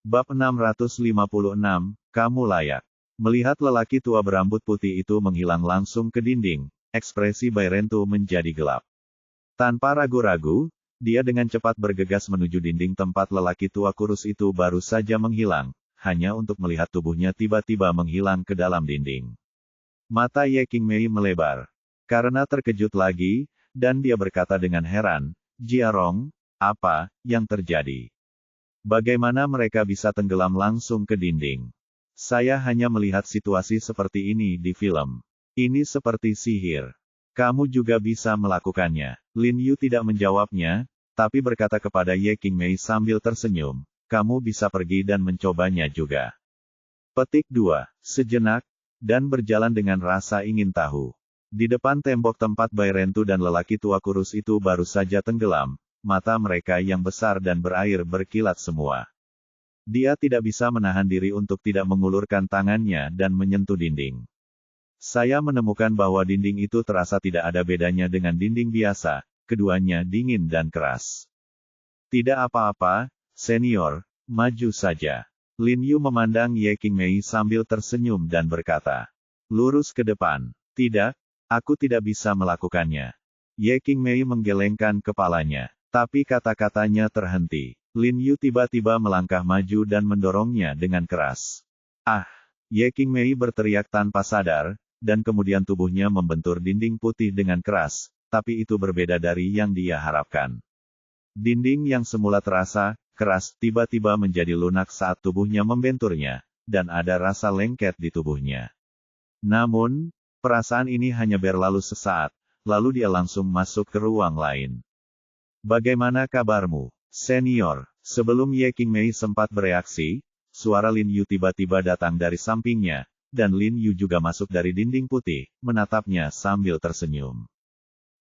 Bab 656, kamu layak. Melihat lelaki tua berambut putih itu menghilang langsung ke dinding, ekspresi Bairentu menjadi gelap. Tanpa ragu-ragu, dia dengan cepat bergegas menuju dinding tempat lelaki tua kurus itu baru saja menghilang, hanya untuk melihat tubuhnya tiba-tiba menghilang ke dalam dinding. Mata Ye Qingmei melebar. Karena terkejut lagi, dan dia berkata dengan heran, Jiarong, apa yang terjadi? Bagaimana mereka bisa tenggelam langsung ke dinding? Saya hanya melihat situasi seperti ini di film. Ini seperti sihir. Kamu juga bisa melakukannya. Lin Yu tidak menjawabnya, tapi berkata kepada Ye Qingmei sambil tersenyum, kamu bisa pergi dan mencobanya juga. Petik 2. Sejenak, dan berjalan dengan rasa ingin tahu. Di depan tembok tempat Bairentu dan lelaki tua kurus itu baru saja tenggelam, mata mereka yang besar dan berair berkilat semua. Dia tidak bisa menahan diri untuk tidak mengulurkan tangannya dan menyentuh dinding. Saya menemukan bahwa dinding itu terasa tidak ada bedanya dengan dinding biasa, keduanya dingin dan keras. Tidak apa-apa, senior, maju saja. Lin Yu memandang Ye Qingmei sambil tersenyum dan berkata, lurus ke depan. Tidak, aku tidak bisa melakukannya. Ye Qingmei menggelengkan kepalanya, tapi kata-katanya terhenti. Lin Yu tiba-tiba melangkah maju dan mendorongnya dengan keras. Ah! Ye Qingmei berteriak tanpa sadar, dan kemudian tubuhnya membentur dinding putih dengan keras, tapi itu berbeda dari yang dia harapkan. Dinding yang semula terasa keras tiba-tiba menjadi lunak saat tubuhnya membenturnya, dan ada rasa lengket di tubuhnya. Namun, perasaan ini hanya berlalu sesaat, lalu dia langsung masuk ke ruang lain. Bagaimana kabarmu, senior? Sebelum Ye Qingmei sempat bereaksi, suara Lin Yu tiba-tiba datang dari sampingnya, dan Lin Yu juga masuk dari dinding putih, menatapnya sambil tersenyum.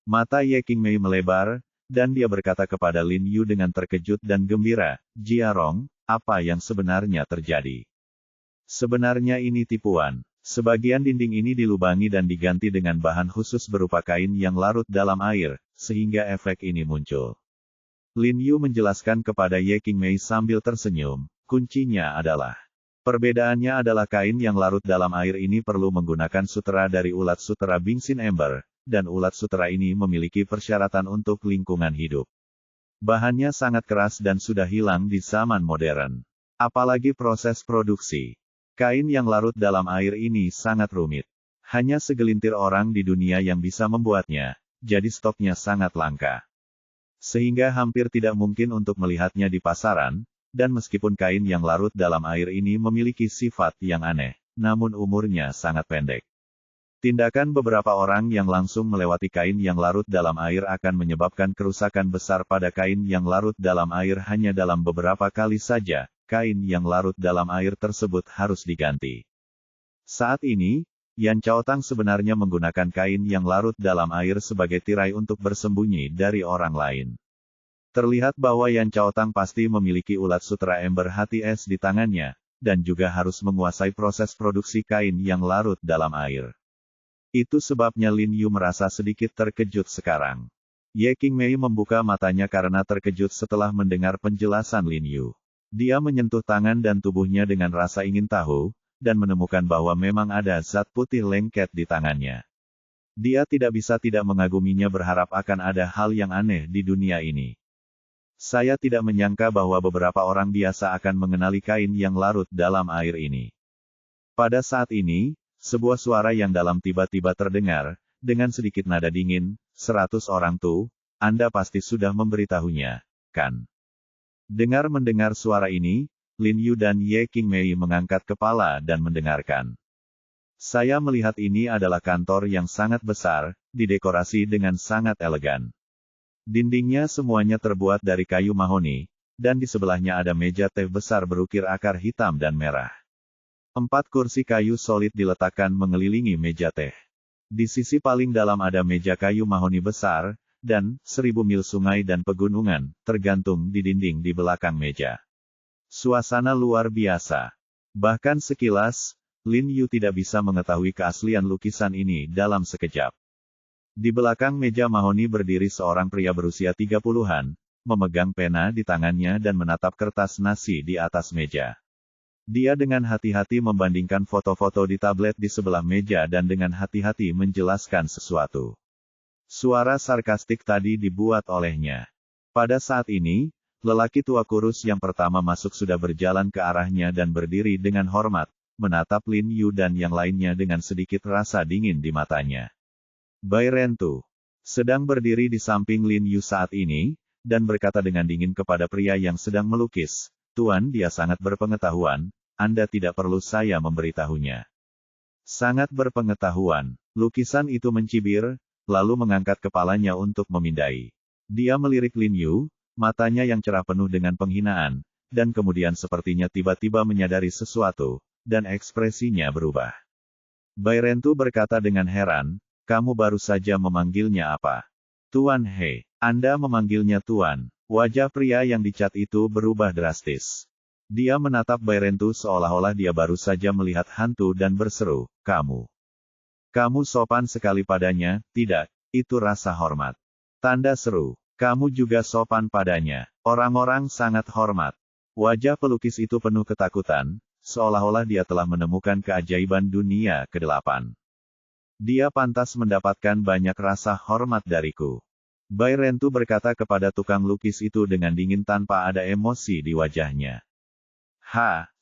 Mata Ye Qingmei melebar, dan dia berkata kepada Lin Yu dengan terkejut dan gembira, Jiarong, apa yang sebenarnya terjadi? Sebenarnya ini tipuan. Sebagian dinding ini dilubangi dan diganti dengan bahan khusus berupa kain yang larut dalam air, sehingga efek ini muncul. Lin Yu menjelaskan kepada Ye Qingmei sambil tersenyum, kuncinya adalah. Perbedaannya adalah kain yang larut dalam air ini perlu menggunakan sutera dari ulat sutera Bingxin Ember, dan ulat sutera ini memiliki persyaratan untuk lingkungan hidup. Bahannya sangat keras dan sudah hilang di zaman modern. Apalagi proses produksi. Kain yang larut dalam air ini sangat rumit. Hanya segelintir orang di dunia yang bisa membuatnya, jadi stoknya sangat langka. Sehingga hampir tidak mungkin untuk melihatnya di pasaran, dan meskipun kain yang larut dalam air ini memiliki sifat yang aneh, namun umurnya sangat pendek. Tindakan beberapa orang yang langsung melewati kain yang larut dalam air akan menyebabkan kerusakan besar pada kain yang larut dalam air hanya dalam beberapa kali saja, kain yang larut dalam air tersebut harus diganti. Saat ini, Yan Chaotang sebenarnya menggunakan kain yang larut dalam air sebagai tirai untuk bersembunyi dari orang lain. Terlihat bahwa Yan Chaotang pasti memiliki ulat sutera ember hati es di tangannya, dan juga harus menguasai proses produksi kain yang larut dalam air. Itu sebabnya Lin Yu merasa sedikit terkejut sekarang. Ye Qingmei membuka matanya karena terkejut setelah mendengar penjelasan Lin Yu. Dia menyentuh tangan dan tubuhnya dengan rasa ingin tahu, dan menemukan bahwa memang ada zat putih lengket di tangannya. Dia tidak bisa tidak mengaguminya berharap akan ada hal yang aneh di dunia ini. Saya tidak menyangka bahwa beberapa orang biasa akan mengenali kain yang larut dalam air ini. Pada saat ini, sebuah suara yang dalam tiba-tiba terdengar, dengan sedikit nada dingin, 100 orang tuh, Anda pasti sudah memberitahunya, kan? Mendengar suara ini, Lin Yu dan Ye Qingmei mengangkat kepala dan mendengarkan. Saya melihat ini adalah kantor yang sangat besar, didekorasi dengan sangat elegan. Dindingnya semuanya terbuat dari kayu mahoni, dan di sebelahnya ada meja teh besar berukir akar hitam dan merah. 4 kursi kayu solid diletakkan mengelilingi meja teh. Di sisi paling dalam ada meja kayu mahoni besar, dan 1000 mil sungai dan pegunungan, tergantung di dinding di belakang meja. Suasana luar biasa. Bahkan sekilas, Lin Yu tidak bisa mengetahui keaslian lukisan ini dalam sekejap. Di belakang meja mahoni berdiri seorang pria berusia 30-an, memegang pena di tangannya dan menatap kertas nasi di atas meja. Dia dengan hati-hati membandingkan foto-foto di tablet di sebelah meja dan dengan hati-hati menjelaskan sesuatu. Suara sarkastik tadi dibuat olehnya. Pada saat ini, lelaki tua kurus yang pertama masuk sudah berjalan ke arahnya dan berdiri dengan hormat, menatap Lin Yu dan yang lainnya dengan sedikit rasa dingin di matanya. Bai Rentu sedang berdiri di samping Lin Yu saat ini, dan berkata dengan dingin kepada pria yang sedang melukis, "Tuan, dia sangat berpengetahuan, Anda tidak perlu saya memberitahunya." Sangat berpengetahuan. Lukisan itu mencibir, lalu mengangkat kepalanya untuk memindai. Dia melirik Lin Yu, matanya yang cerah penuh dengan penghinaan, dan kemudian sepertinya tiba-tiba menyadari sesuatu, dan ekspresinya berubah. Bai Rentu berkata dengan heran, "Kamu baru saja memanggilnya apa?" "Tuan He." "Anda memanggilnya Tuan." Wajah pria yang dicat itu berubah drastis. Dia menatap Bai Rentu seolah-olah dia baru saja melihat hantu dan berseru, "Kamu. Kamu sopan sekali padanya, tidak? Itu rasa hormat." Tanda seru. "Kamu juga sopan padanya." Orang-orang sangat hormat. Wajah pelukis itu penuh ketakutan, seolah-olah dia telah menemukan keajaiban dunia ke-8. "Dia pantas mendapatkan banyak rasa hormat dariku." Bai Rentu berkata kepada tukang lukis itu dengan dingin tanpa ada emosi di wajahnya.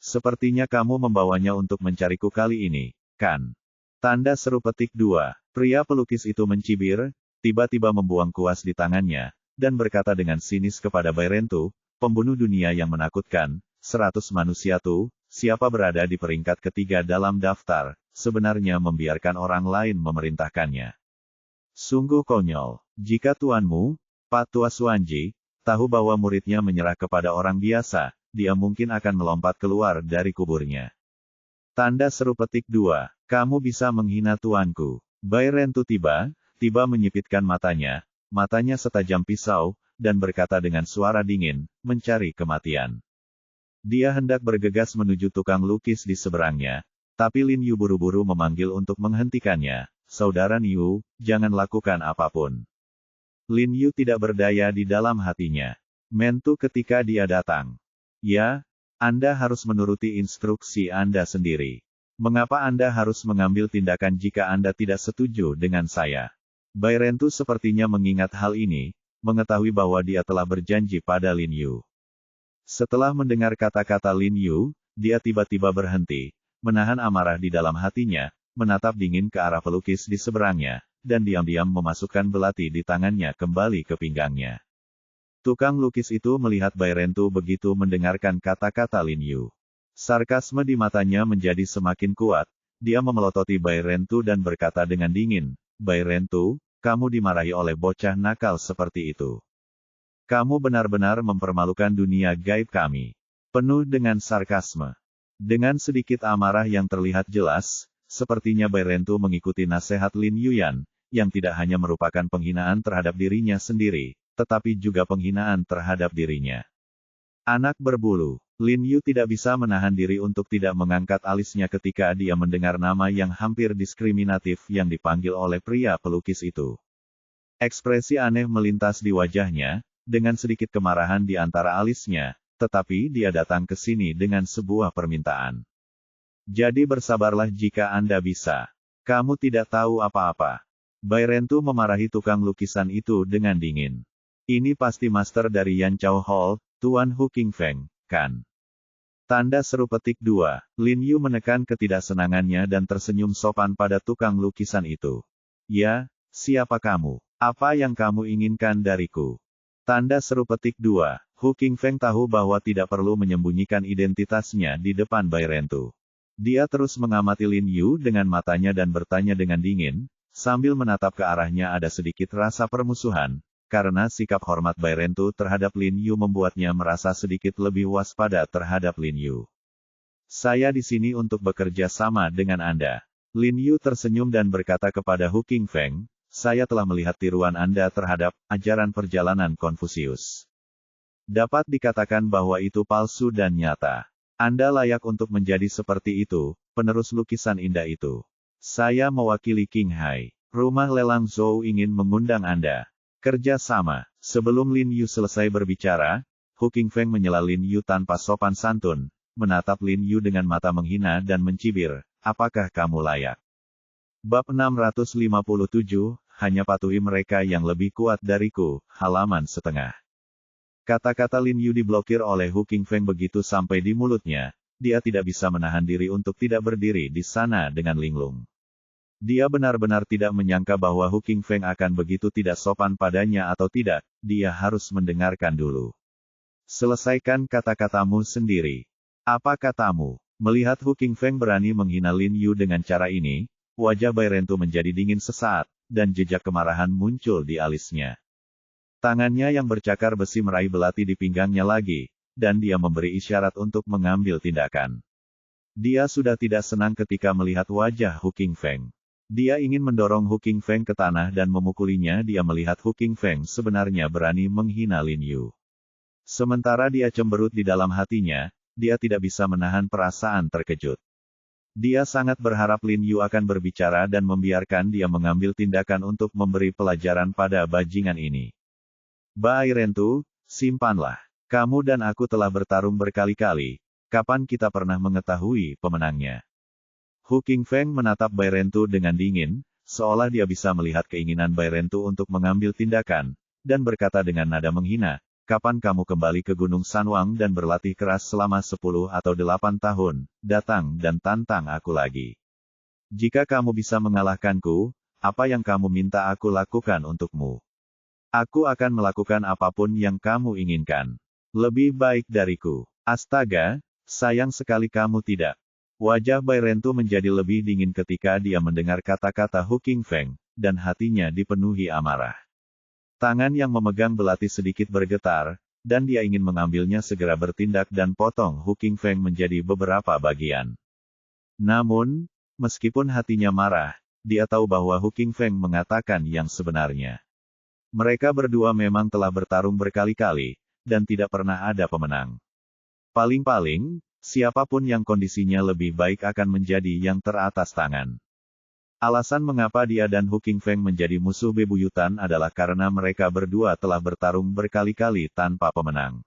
Sepertinya kamu membawanya untuk mencariku kali ini, kan?" Tanda seru petik 2. Pria pelukis itu mencibir, tiba-tiba membuang kuas di tangannya, dan berkata dengan sinis kepada Bai Rentu, "Pembunuh dunia yang menakutkan, 100 manusia tuh, siapa berada di peringkat ketiga dalam daftar, sebenarnya membiarkan orang lain memerintahkannya. Sungguh konyol. Jika tuanmu, Pak Tua Suanji, tahu bahwa muridnya menyerah kepada orang biasa, dia mungkin akan melompat keluar dari kuburnya." Tanda seru petik 2. "Kamu bisa menghina tuanku." Bai Rentu tiba menyipitkan matanya setajam pisau, dan berkata dengan suara dingin, "Mencari kematian." Dia hendak bergegas menuju tukang lukis di seberangnya, tapi Lin Yu buru-buru memanggil untuk menghentikannya, "Saudara Niu, jangan lakukan apapun." Lin Yu tidak berdaya di dalam hatinya. Mentu ketika dia datang. "Ya, Anda harus menuruti instruksi Anda sendiri. Mengapa Anda harus mengambil tindakan jika Anda tidak setuju dengan saya?" Bai Rentu sepertinya mengingat hal ini, mengetahui bahwa dia telah berjanji pada Lin Yu. Setelah mendengar kata-kata Lin Yu, dia tiba-tiba berhenti, menahan amarah di dalam hatinya, menatap dingin ke arah pelukis di seberangnya, dan diam-diam memasukkan belati di tangannya kembali ke pinggangnya. Tukang lukis itu melihat Bai Rentu begitu mendengarkan kata-kata Lin Yu. Sarkasme di matanya menjadi semakin kuat, dia memelototi Bai Rentu dan berkata dengan dingin, "Bai Rentu, kamu dimarahi oleh bocah nakal seperti itu. Kamu benar-benar mempermalukan dunia gaib kami." Penuh dengan sarkasme. Dengan sedikit amarah yang terlihat jelas, sepertinya Bai Rentu mengikuti nasihat Lin Yuyan, yang tidak hanya merupakan penghinaan terhadap dirinya sendiri, tetapi juga penghinaan terhadap dirinya. Anak berbulu. Lin Yu tidak bisa menahan diri untuk tidak mengangkat alisnya ketika dia mendengar nama yang hampir diskriminatif yang dipanggil oleh pria pelukis itu. Ekspresi aneh melintas di wajahnya, dengan sedikit kemarahan di antara alisnya, tetapi dia datang ke sini dengan sebuah permintaan. "Jadi bersabarlah jika Anda bisa. Kamu tidak tahu apa-apa." Bai Rentu memarahi tukang lukisan itu dengan dingin. "Ini pasti master dari Yan Chao Hall, Tuan Hu Qingfeng, kan?" Tanda seru petik 2. Lin Yu menekan ketidaksenangannya dan tersenyum sopan pada tukang lukisan itu. "Ya, siapa kamu? Apa yang kamu inginkan dariku?" Tanda seru petik 2. Hu Qingfeng tahu bahwa tidak perlu menyembunyikan identitasnya di depan Bai Rentu. Dia terus mengamati Lin Yu dengan matanya dan bertanya dengan dingin, sambil menatap ke arahnya ada sedikit rasa permusuhan, karena sikap hormat Bai Rentu terhadap Lin Yu membuatnya merasa sedikit lebih waspada terhadap Lin Yu. "Saya di sini untuk bekerja sama dengan Anda." Lin Yu tersenyum dan berkata kepada Hu Qingfeng, "Saya telah melihat tiruan Anda terhadap ajaran perjalanan Konfusius. Dapat dikatakan bahwa itu palsu dan nyata. Anda layak untuk menjadi seperti itu, penerus lukisan indah itu. Saya mewakili Qinghai. Rumah lelang Zhou ingin mengundang Anda." Kerja sama. Sebelum Lin Yu selesai berbicara, Hu Qingfeng menyela Lin Yu tanpa sopan santun, menatap Lin Yu dengan mata menghina dan mencibir, apakah kamu layak? Bab 657, hanya patuhi mereka yang lebih kuat dariku, halaman setengah. Kata-kata Lin Yu diblokir oleh Hu Qingfeng begitu sampai di mulutnya, dia tidak bisa menahan diri untuk tidak berdiri di sana dengan linglung. Dia benar-benar tidak menyangka bahwa Hu Qingfeng akan begitu tidak sopan padanya atau tidak, dia harus mendengarkan dulu. Selesaikan kata-katamu sendiri. Apa katamu? Melihat Hu Qingfeng berani menghina Lin Yu dengan cara ini, wajah Bai Rentu menjadi dingin sesaat, dan jejak kemarahan muncul di alisnya. Tangannya yang bercakar besi meraih belati di pinggangnya lagi, dan dia memberi isyarat untuk mengambil tindakan. Dia sudah tidak senang ketika melihat wajah Hu Qingfeng. Dia ingin mendorong Hu Qingfeng ke tanah dan memukulinya. Dia melihat Hu Qingfeng sebenarnya berani menghina Lin Yu. Sementara dia cemberut di dalam hatinya, dia tidak bisa menahan perasaan terkejut. Dia sangat berharap Lin Yu akan berbicara dan membiarkan dia mengambil tindakan untuk memberi pelajaran pada bajingan ini. Bai Rentu, simpanlah. Kamu dan aku telah bertarung berkali-kali. Kapan kita pernah mengetahui pemenangnya? Hu Qingfeng menatap Bai Rentu dengan dingin, seolah dia bisa melihat keinginan Bai Rentu untuk mengambil tindakan, dan berkata dengan nada menghina, kapan kamu kembali ke Gunung Sanwang dan berlatih keras selama 10 atau 8 tahun, datang dan tantang aku lagi. Jika kamu bisa mengalahkanku, apa yang kamu minta aku lakukan untukmu? Aku akan melakukan apapun yang kamu inginkan. Lebih baik dariku. Astaga, sayang sekali kamu tidak. Wajah Bai Rentu menjadi lebih dingin ketika dia mendengar kata-kata Hu Qingfeng, dan hatinya dipenuhi amarah. Tangan yang memegang belati sedikit bergetar, dan dia ingin mengambilnya segera bertindak dan potong Hu Qingfeng menjadi beberapa bagian. Namun, meskipun hatinya marah, dia tahu bahwa Hu Qingfeng mengatakan yang sebenarnya. Mereka berdua memang telah bertarung berkali-kali, dan tidak pernah ada pemenang. Paling-paling, siapapun yang kondisinya lebih baik akan menjadi yang teratas tangan. Alasan mengapa dia dan Hu Qingfeng menjadi musuh bebuyutan adalah karena mereka berdua telah bertarung berkali-kali tanpa pemenang.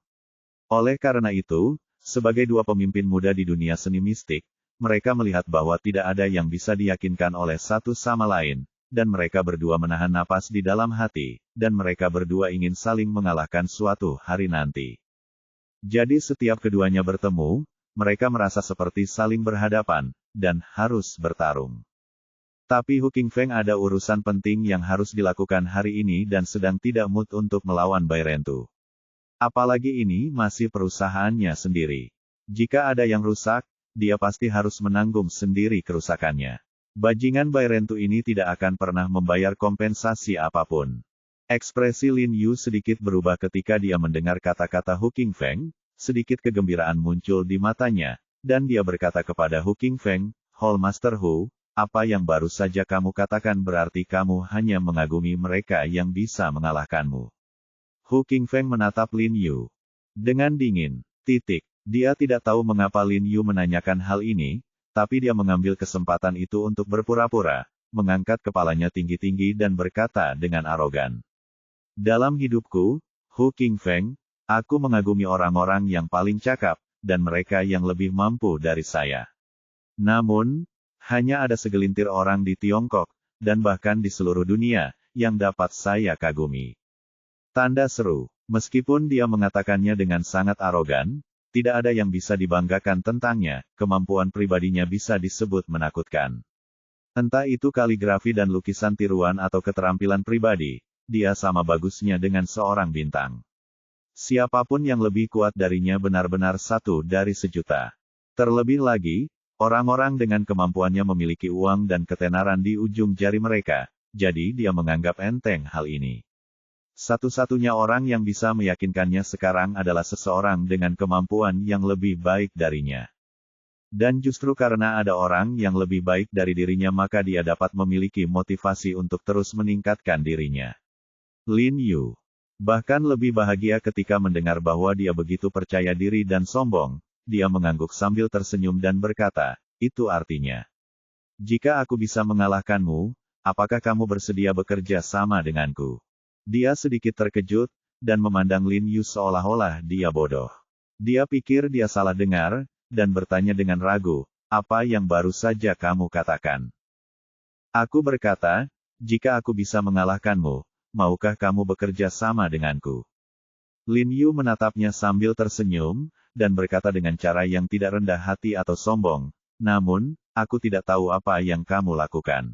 Oleh karena itu, sebagai dua pemimpin muda di dunia seni mistik, mereka melihat bahwa tidak ada yang bisa diyakinkan oleh satu sama lain, dan mereka berdua menahan napas di dalam hati, dan mereka berdua ingin saling mengalahkan suatu hari nanti. Jadi setiap keduanya bertemu, mereka merasa seperti saling berhadapan, dan harus bertarung. Tapi Hu Qingfeng ada urusan penting yang harus dilakukan hari ini dan sedang tidak mood untuk melawan Bai Rentu. Apalagi ini masih perusahaannya sendiri. Jika ada yang rusak, dia pasti harus menanggung sendiri kerusakannya. Bajingan Bai Rentu ini tidak akan pernah membayar kompensasi apapun. Ekspresi Lin Yu sedikit berubah ketika dia mendengar kata-kata Hu Qingfeng, sedikit kegembiraan muncul di matanya, dan dia berkata kepada Hu Qingfeng, Hall Master Hu, apa yang baru saja kamu katakan berarti kamu hanya mengagumi mereka yang bisa mengalahkanmu. Hu Qingfeng menatap Lin Yu dengan dingin. Dia tidak tahu mengapa Lin Yu menanyakan hal ini, tapi dia mengambil kesempatan itu untuk berpura-pura, mengangkat kepalanya tinggi-tinggi dan berkata dengan arogan. Dalam hidupku, Hu Qingfeng, aku mengagumi orang-orang yang paling cakap, dan mereka yang lebih mampu dari saya. Namun, hanya ada segelintir orang di Tiongkok, dan bahkan di seluruh dunia, yang dapat saya kagumi. Tanda seru. Meskipun dia mengatakannya dengan sangat arogan, tidak ada yang bisa dibanggakan tentangnya, kemampuan pribadinya bisa disebut menakutkan. Entah itu kaligrafi dan lukisan tiruan atau keterampilan pribadi, dia sama bagusnya dengan seorang bintang. Siapapun yang lebih kuat darinya benar-benar satu dari sejuta. Terlebih lagi, orang-orang dengan kemampuannya memiliki uang dan ketenaran di ujung jari mereka, jadi dia menganggap enteng hal ini. Satu-satunya orang yang bisa meyakinkannya sekarang adalah seseorang dengan kemampuan yang lebih baik darinya. Dan justru karena ada orang yang lebih baik dari dirinya maka dia dapat memiliki motivasi untuk terus meningkatkan dirinya. Lin Yu bahkan lebih bahagia ketika mendengar bahwa dia begitu percaya diri dan sombong. Dia mengangguk sambil tersenyum dan berkata, itu artinya, jika aku bisa mengalahkanmu, apakah kamu bersedia bekerja sama denganku? Dia sedikit terkejut, dan memandang Lin Yu seolah-olah dia bodoh. Dia pikir dia salah dengar, dan bertanya dengan ragu, apa yang baru saja kamu katakan? Aku berkata, jika aku bisa mengalahkanmu, maukah kamu bekerja sama denganku? Lin Yu menatapnya sambil tersenyum, dan berkata dengan cara yang tidak rendah hati atau sombong, namun, aku tidak tahu apa yang kamu lakukan.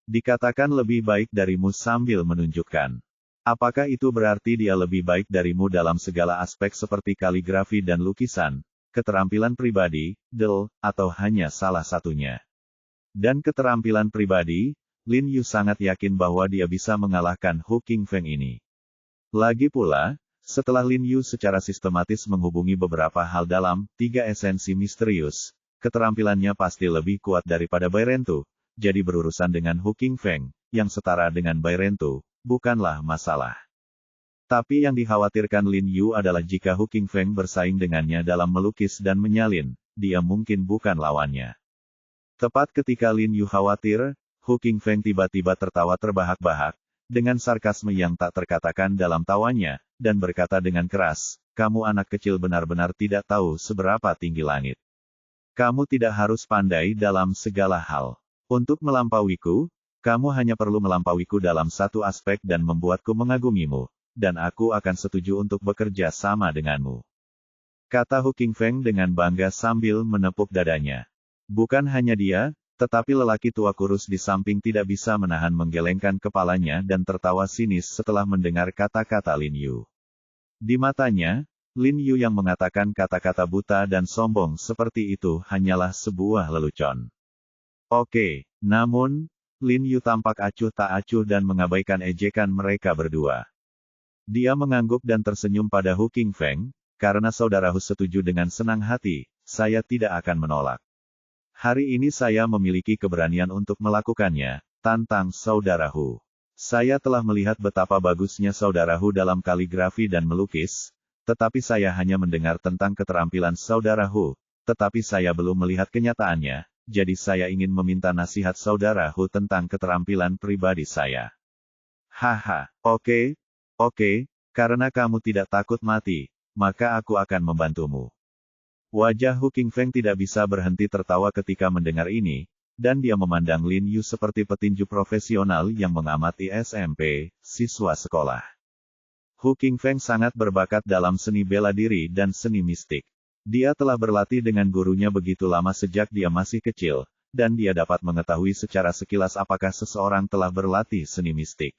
Dikatakan lebih baik darimu sambil menunjukkan. Apakah itu berarti dia lebih baik darimu dalam segala aspek seperti kaligrafi dan lukisan, keterampilan pribadi, atau hanya salah satunya? Dan keterampilan pribadi, Lin Yu sangat yakin bahwa dia bisa mengalahkan Hu Qingfeng ini. Lagi pula, setelah Lin Yu secara sistematis menghubungi beberapa hal dalam 3 esensi misterius, keterampilannya pasti lebih kuat daripada Bai Rentu. Jadi berurusan dengan Hu Qingfeng, yang setara dengan Bai Rentu, bukanlah masalah. Tapi yang dikhawatirkan Lin Yu adalah jika Hu Qingfeng bersaing dengannya dalam melukis dan menyalin, dia mungkin bukan lawannya. Tepat ketika Lin Yu khawatir, Hu Qingfeng tiba-tiba tertawa terbahak-bahak, dengan sarkasme yang tak terkatakan dalam tawanya, dan berkata dengan keras, kamu anak kecil benar-benar tidak tahu seberapa tinggi langit. Kamu tidak harus pandai dalam segala hal. Untuk melampauiku, kamu hanya perlu melampauiku dalam satu aspek dan membuatku mengagumimu, dan aku akan setuju untuk bekerja sama denganmu. Kata Hu Qingfeng dengan bangga sambil menepuk dadanya. Bukan hanya dia, tetapi lelaki tua kurus di samping tidak bisa menahan menggelengkan kepalanya dan tertawa sinis setelah mendengar kata-kata Lin Yu. Di matanya, Lin Yu yang mengatakan kata-kata buta dan sombong seperti itu hanyalah sebuah lelucon. Oke, namun, Lin Yu tampak acuh tak acuh dan mengabaikan ejekan mereka berdua. Dia mengangguk dan tersenyum pada Hu Qingfeng, karena saudara Hu setuju dengan senang hati, saya tidak akan menolak. Hari ini saya memiliki keberanian untuk melakukannya, tantang saudara Hu. Saya telah melihat betapa bagusnya saudara Hu dalam kaligrafi dan melukis, tetapi saya hanya mendengar tentang keterampilan saudara Hu, tetapi saya belum melihat kenyataannya. Jadi saya ingin meminta nasihat saudara Hu tentang keterampilan pribadi saya. Haha, oke, karena kamu tidak takut mati, maka aku akan membantumu. Wajah Hu Qingfeng tidak bisa berhenti tertawa ketika mendengar ini, dan dia memandang Lin Yu seperti petinju profesional yang mengamati SMP, siswa sekolah. Hu Qingfeng sangat berbakat dalam seni bela diri dan seni mistik. Dia telah berlatih dengan gurunya begitu lama sejak dia masih kecil, dan dia dapat mengetahui secara sekilas apakah seseorang telah berlatih seni mistik.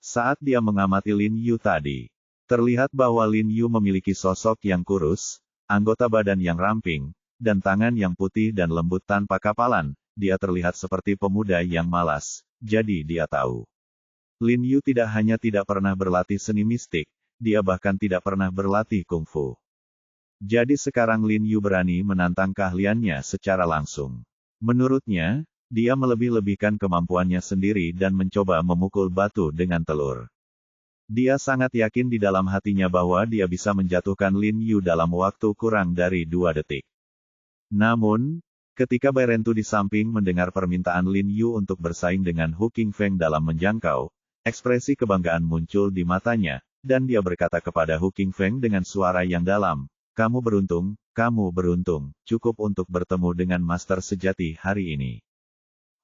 Saat dia mengamati Lin Yu tadi, terlihat bahwa Lin Yu memiliki sosok yang kurus, anggota badan yang ramping, dan tangan yang putih dan lembut tanpa kapalan. Dia terlihat seperti pemuda yang malas, jadi dia tahu. Lin Yu tidak hanya tidak pernah berlatih seni mistik, dia bahkan tidak pernah berlatih kungfu. Jadi sekarang Lin Yu berani menantang keahliannya secara langsung. Menurutnya, dia melebih-lebihkan kemampuannya sendiri dan mencoba memukul batu dengan telur. Dia sangat yakin di dalam hatinya bahwa dia bisa menjatuhkan Lin Yu dalam waktu kurang dari 2 detik. Namun, ketika Bai Rentu di samping mendengar permintaan Lin Yu untuk bersaing dengan Hu Qingfeng dalam menjangkau, ekspresi kebanggaan muncul di matanya, dan dia berkata kepada Hu Qingfeng dengan suara yang dalam, kamu beruntung, cukup untuk bertemu dengan master sejati hari ini.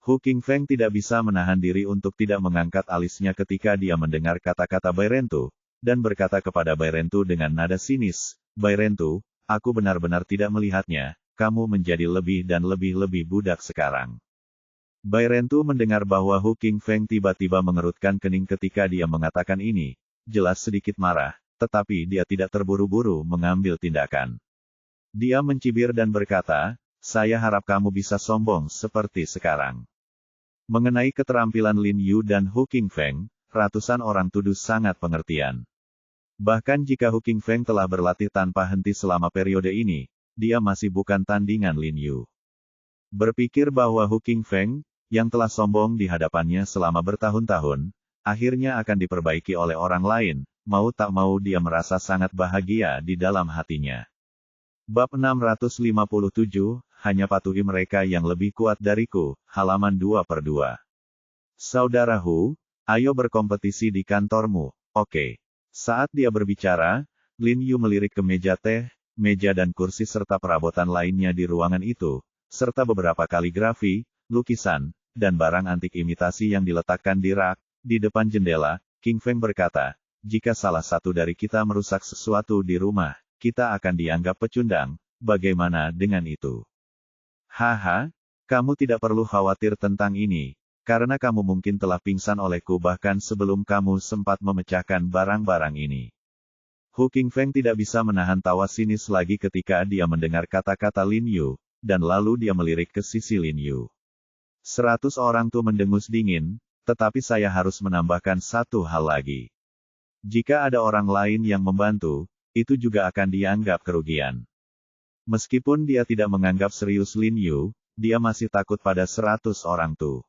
Hu Qingfeng tidak bisa menahan diri untuk tidak mengangkat alisnya ketika dia mendengar kata-kata Bai Rentu, dan berkata kepada Bai Rentu dengan nada sinis, Bai Rentu, aku benar-benar tidak melihatnya, kamu menjadi lebih dan lebih budak sekarang. Bai Rentu mendengar bahwa Hu Qingfeng tiba-tiba mengerutkan kening ketika dia mengatakan ini, jelas sedikit marah, tetapi dia tidak terburu-buru mengambil tindakan. Dia mencibir dan berkata, saya harap kamu bisa sombong seperti sekarang. Mengenai keterampilan Lin Yu dan Hu Qingfeng, ratusan orang tuduh sangat pengertian. Bahkan jika Hu Qingfeng telah berlatih tanpa henti selama periode ini, dia masih bukan tandingan Lin Yu. Berpikir bahwa Hu Qingfeng, yang telah sombong di hadapannya selama bertahun-tahun, akhirnya akan diperbaiki oleh orang lain, mau tak mau dia merasa sangat bahagia di dalam hatinya. Bab 657, hanya patuhi mereka yang lebih kuat dariku, halaman 2/2. Saudara Hu, Ayo berkompetisi di kantormu, oke. Saat dia berbicara, Lin Yu melirik ke meja teh, meja dan kursi serta perabotan lainnya di ruangan itu, serta beberapa kaligrafi, lukisan, dan barang antik imitasi yang diletakkan di rak, di depan jendela. King Feng berkata, jika salah satu dari kita merusak sesuatu di rumah, kita akan dianggap pecundang, bagaimana dengan itu? Haha, kamu tidak perlu khawatir tentang ini, karena kamu mungkin telah pingsan olehku bahkan sebelum kamu sempat memecahkan barang-barang ini. Hu Qingfeng tidak bisa menahan tawa sinis lagi ketika dia mendengar kata-kata Lin Yu, dan lalu dia melirik ke sisi Lin Yu. 100 orang tuh mendengus dingin, tetapi saya harus menambahkan satu hal lagi. Jika ada orang lain yang membantu, itu juga akan dianggap kerugian. Meskipun dia tidak menganggap serius Lin Yu, dia masih takut pada 100 orang tuh.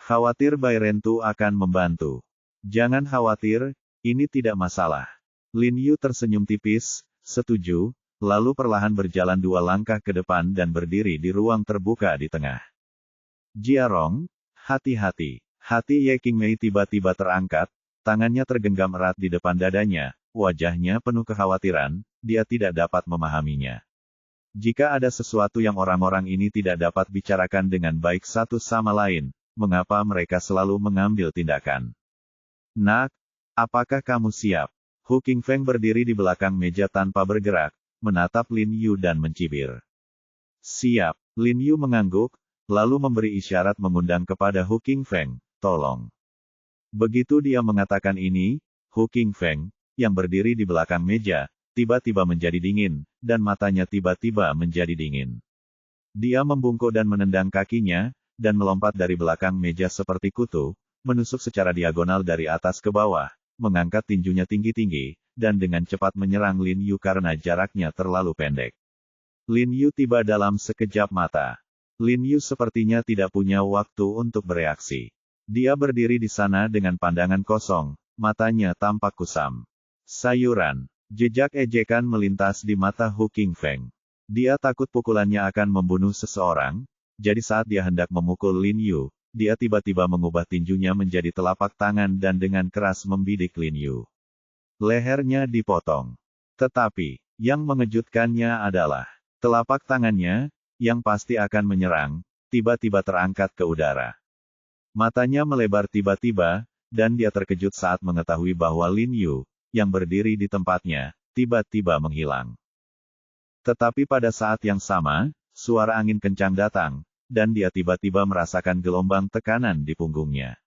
Khawatir Bai Rentu akan membantu. Jangan khawatir, ini tidak masalah. Lin Yu tersenyum tipis, setuju, lalu perlahan berjalan 2 langkah ke depan dan berdiri di ruang terbuka di tengah. Jiarong, hati-hati. Hati Ye Qingmei tiba-tiba terangkat, tangannya tergenggam erat di depan dadanya, wajahnya penuh kekhawatiran, dia tidak dapat memahaminya. Jika ada sesuatu yang orang-orang ini tidak dapat bicarakan dengan baik satu sama lain, mengapa mereka selalu mengambil tindakan? Nak, apakah kamu siap? Hu Qingfeng berdiri di belakang meja tanpa bergerak, menatap Lin Yu dan mencibir. Siap, Lin Yu mengangguk, lalu memberi isyarat mengundang kepada Hu Qingfeng, tolong. Begitu dia mengatakan ini, Hu Qingfeng, yang berdiri di belakang meja, tiba-tiba menjadi dingin, dan matanya tiba-tiba menjadi dingin. Dia membungkuk dan menendang kakinya, dan melompat dari belakang meja seperti kutu, menusuk secara diagonal dari atas ke bawah, mengangkat tinjunya tinggi-tinggi, dan dengan cepat menyerang Lin Yu karena jaraknya terlalu pendek. Lin Yu tiba dalam sekejap mata. Lin Yu sepertinya tidak punya waktu untuk bereaksi. Dia berdiri di sana dengan pandangan kosong, matanya tampak kusam. Sayuran. Jejak ejekan melintas di mata Hu Qingfeng. Dia takut pukulannya akan membunuh seseorang, jadi saat dia hendak memukul Lin Yu, dia tiba-tiba mengubah tinjunya menjadi telapak tangan dan dengan keras membidik Lin Yu. Lehernya dipotong. Tetapi, yang mengejutkannya adalah, telapak tangannya, yang pasti akan menyerang, tiba-tiba terangkat ke udara. Matanya melebar tiba-tiba, dan dia terkejut saat mengetahui bahwa Lin Yu, yang berdiri di tempatnya, tiba-tiba menghilang. Tetapi pada saat yang sama, suara angin kencang datang, dan dia tiba-tiba merasakan gelombang tekanan di punggungnya.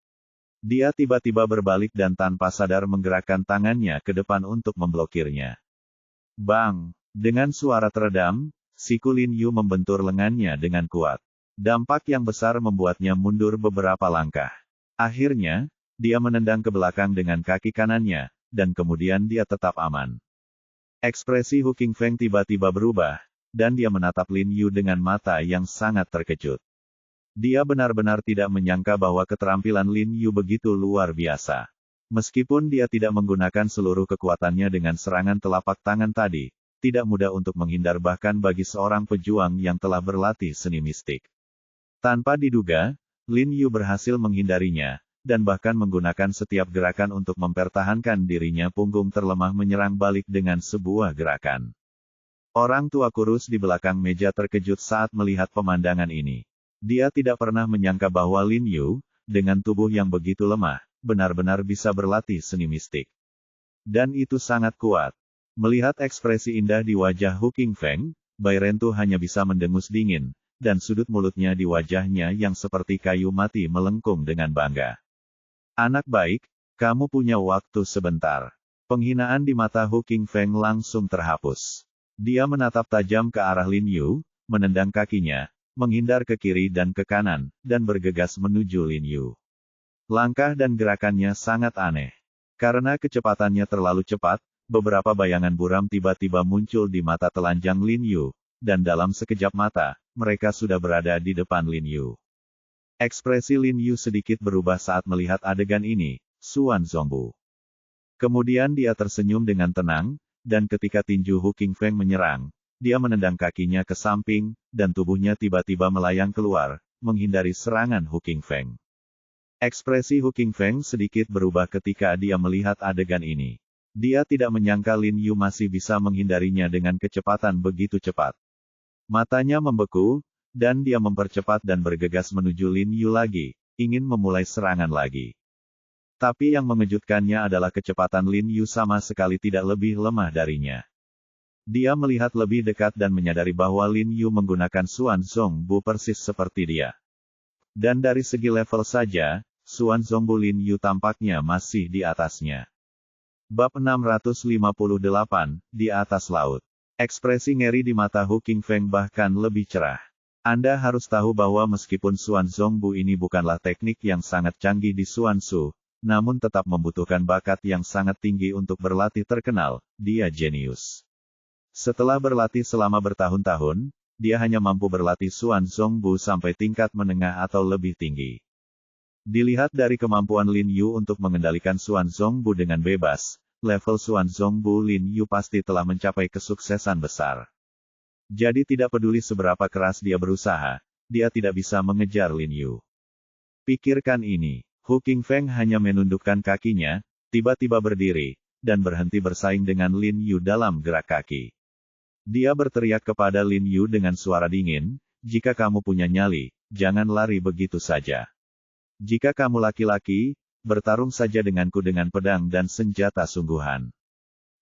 Dia tiba-tiba berbalik dan tanpa sadar menggerakkan tangannya ke depan untuk memblokirnya. Bang! Dengan suara teredam, siku Lin Yu membentur lengannya dengan kuat. Dampak yang besar membuatnya mundur beberapa langkah. Akhirnya, dia menendang ke belakang dengan kaki kanannya, dan kemudian dia tetap aman. Ekspresi Hu Qingfeng tiba-tiba berubah, dan dia menatap Lin Yu dengan mata yang sangat terkejut. Dia benar-benar tidak menyangka bahwa keterampilan Lin Yu begitu luar biasa. Meskipun dia tidak menggunakan seluruh kekuatannya dengan serangan telapak tangan tadi, tidak mudah untuk menghindar bahkan bagi seorang pejuang yang telah berlatih seni mistik. Tanpa diduga, Lin Yu berhasil menghindarinya, dan bahkan menggunakan setiap gerakan untuk mempertahankan dirinya. Punggung terlemah menyerang balik dengan sebuah gerakan. Orang tua kurus di belakang meja terkejut saat melihat pemandangan ini. Dia tidak pernah menyangka bahwa Lin Yu, dengan tubuh yang begitu lemah, benar-benar bisa berlatih seni mistik. Dan itu sangat kuat. Melihat ekspresi indah di wajah Hu Qingfeng, Bai Rentu hanya bisa mendengus dingin, dan sudut mulutnya di wajahnya yang seperti kayu mati melengkung dengan bangga. Anak baik, kamu punya waktu sebentar. Penghinaan di mata Hu Qingfeng langsung terhapus. Dia menatap tajam ke arah Lin Yu, menendang kakinya, menghindar ke kiri dan ke kanan, dan bergegas menuju Lin Yu. Langkah dan gerakannya sangat aneh. Karena kecepatannya terlalu cepat, beberapa bayangan buram tiba-tiba muncul di mata telanjang Lin Yu, dan dalam sekejap mata, mereka sudah berada di depan Lin Yu. Ekspresi Lin Yu sedikit berubah saat melihat adegan ini, Suan Zongbu. Kemudian dia tersenyum dengan tenang, dan ketika tinju Hu Qingfeng menyerang, dia menendang kakinya ke samping, dan tubuhnya tiba-tiba melayang keluar, menghindari serangan Hu Qingfeng. Ekspresi Hu Qingfeng sedikit berubah ketika dia melihat adegan ini. Dia tidak menyangka Lin Yu masih bisa menghindarinya dengan kecepatan begitu cepat. Matanya membeku, dan dia mempercepat dan bergegas menuju Lin Yu lagi, ingin memulai serangan lagi. Tapi yang mengejutkannya adalah kecepatan Lin Yu sama sekali tidak lebih lemah darinya. Dia melihat lebih dekat dan menyadari bahwa Lin Yu menggunakan Xuan Zongbu persis seperti dia. Dan dari segi level saja, Xuan Zongbu Lin Yu tampaknya masih di atasnya. Bab 658, di atas laut. Ekspresi ngeri di mata Hu Qingfeng bahkan lebih cerah. Anda harus tahu bahwa meskipun Xuan Zongbu ini bukanlah teknik yang sangat canggih di Xuan Su, namun tetap membutuhkan bakat yang sangat tinggi untuk berlatih terkenal, dia jenius. Setelah berlatih selama bertahun-tahun, dia hanya mampu berlatih Xuan Zongbu sampai tingkat menengah atau lebih tinggi. Dilihat dari kemampuan Lin Yu untuk mengendalikan Xuan Zongbu dengan bebas, level Xuan Zongbu Lin Yu pasti telah mencapai kesuksesan besar. Jadi tidak peduli seberapa keras dia berusaha, dia tidak bisa mengejar Lin Yu. Pikirkan ini, Hu Qingfeng hanya menundukkan kakinya, tiba-tiba berdiri, dan berhenti bersaing dengan Lin Yu dalam gerak kaki. Dia berteriak kepada Lin Yu dengan suara dingin, "Jika kamu punya nyali, jangan lari begitu saja. Jika kamu laki-laki, bertarung saja denganku dengan pedang dan senjata sungguhan.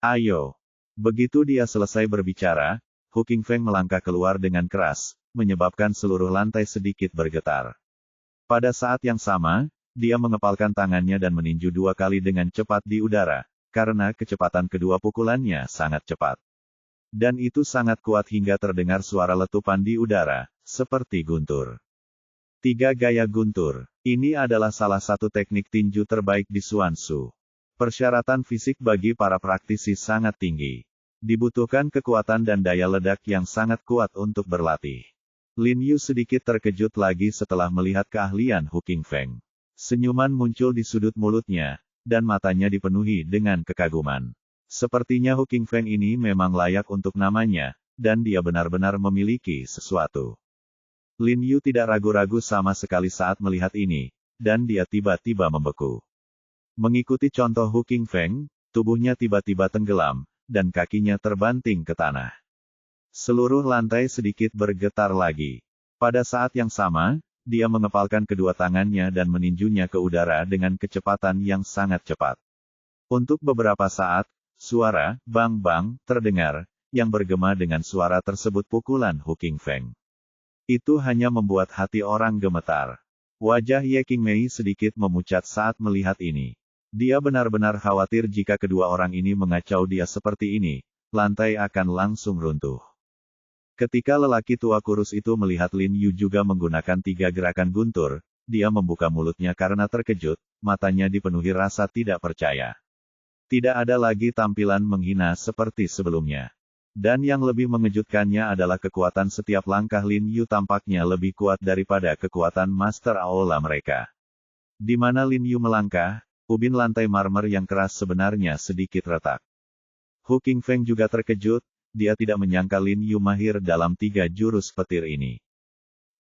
Ayo." Begitu dia selesai berbicara, Hu Qingfeng melangkah keluar dengan keras, menyebabkan seluruh lantai sedikit bergetar. Pada saat yang sama, dia mengepalkan tangannya dan meninju 2 kali dengan cepat di udara, karena kecepatan kedua pukulannya sangat cepat. Dan itu sangat kuat hingga terdengar suara letupan di udara, seperti guntur. 3 gaya guntur. Ini adalah salah satu teknik tinju terbaik di Xuan Su. Persyaratan fisik bagi para praktisi sangat tinggi. Dibutuhkan kekuatan dan daya ledak yang sangat kuat untuk berlatih. Lin Yu sedikit terkejut lagi setelah melihat keahlian Hu Qingfeng. Senyuman muncul di sudut mulutnya, dan matanya dipenuhi dengan kekaguman. Sepertinya Hu Qingfeng ini memang layak untuk namanya, dan dia benar-benar memiliki sesuatu. Lin Yu tidak ragu-ragu sama sekali saat melihat ini, dan dia tiba-tiba membeku. Mengikuti contoh Hu Qingfeng, tubuhnya tiba-tiba tenggelam, dan kakinya terbanting ke tanah. Seluruh lantai sedikit bergetar lagi. Pada saat yang sama, dia mengepalkan kedua tangannya dan meninjunya ke udara dengan kecepatan yang sangat cepat. Untuk beberapa saat, suara "bang-bang" terdengar, yang bergema dengan suara tersebut pukulan Hu Qingfeng. Itu hanya membuat hati orang gemetar. Wajah Ye Qingmei sedikit memucat saat melihat ini. Dia benar-benar khawatir jika kedua orang ini mengacau dia seperti ini, lantai akan langsung runtuh. Ketika lelaki tua kurus itu melihat Lin Yu juga menggunakan 3 gerakan guntur, dia membuka mulutnya karena terkejut, matanya dipenuhi rasa tidak percaya. Tidak ada lagi tampilan menghina seperti sebelumnya. Dan yang lebih mengejutkannya adalah kekuatan setiap langkah Lin Yu tampaknya lebih kuat daripada kekuatan Master Aula mereka. Di mana Lin Yu melangkah, ubin lantai marmer yang keras sebenarnya sedikit retak. Hu Qingfeng juga terkejut, dia tidak menyangka Lin Yu mahir dalam 3 jurus petir ini.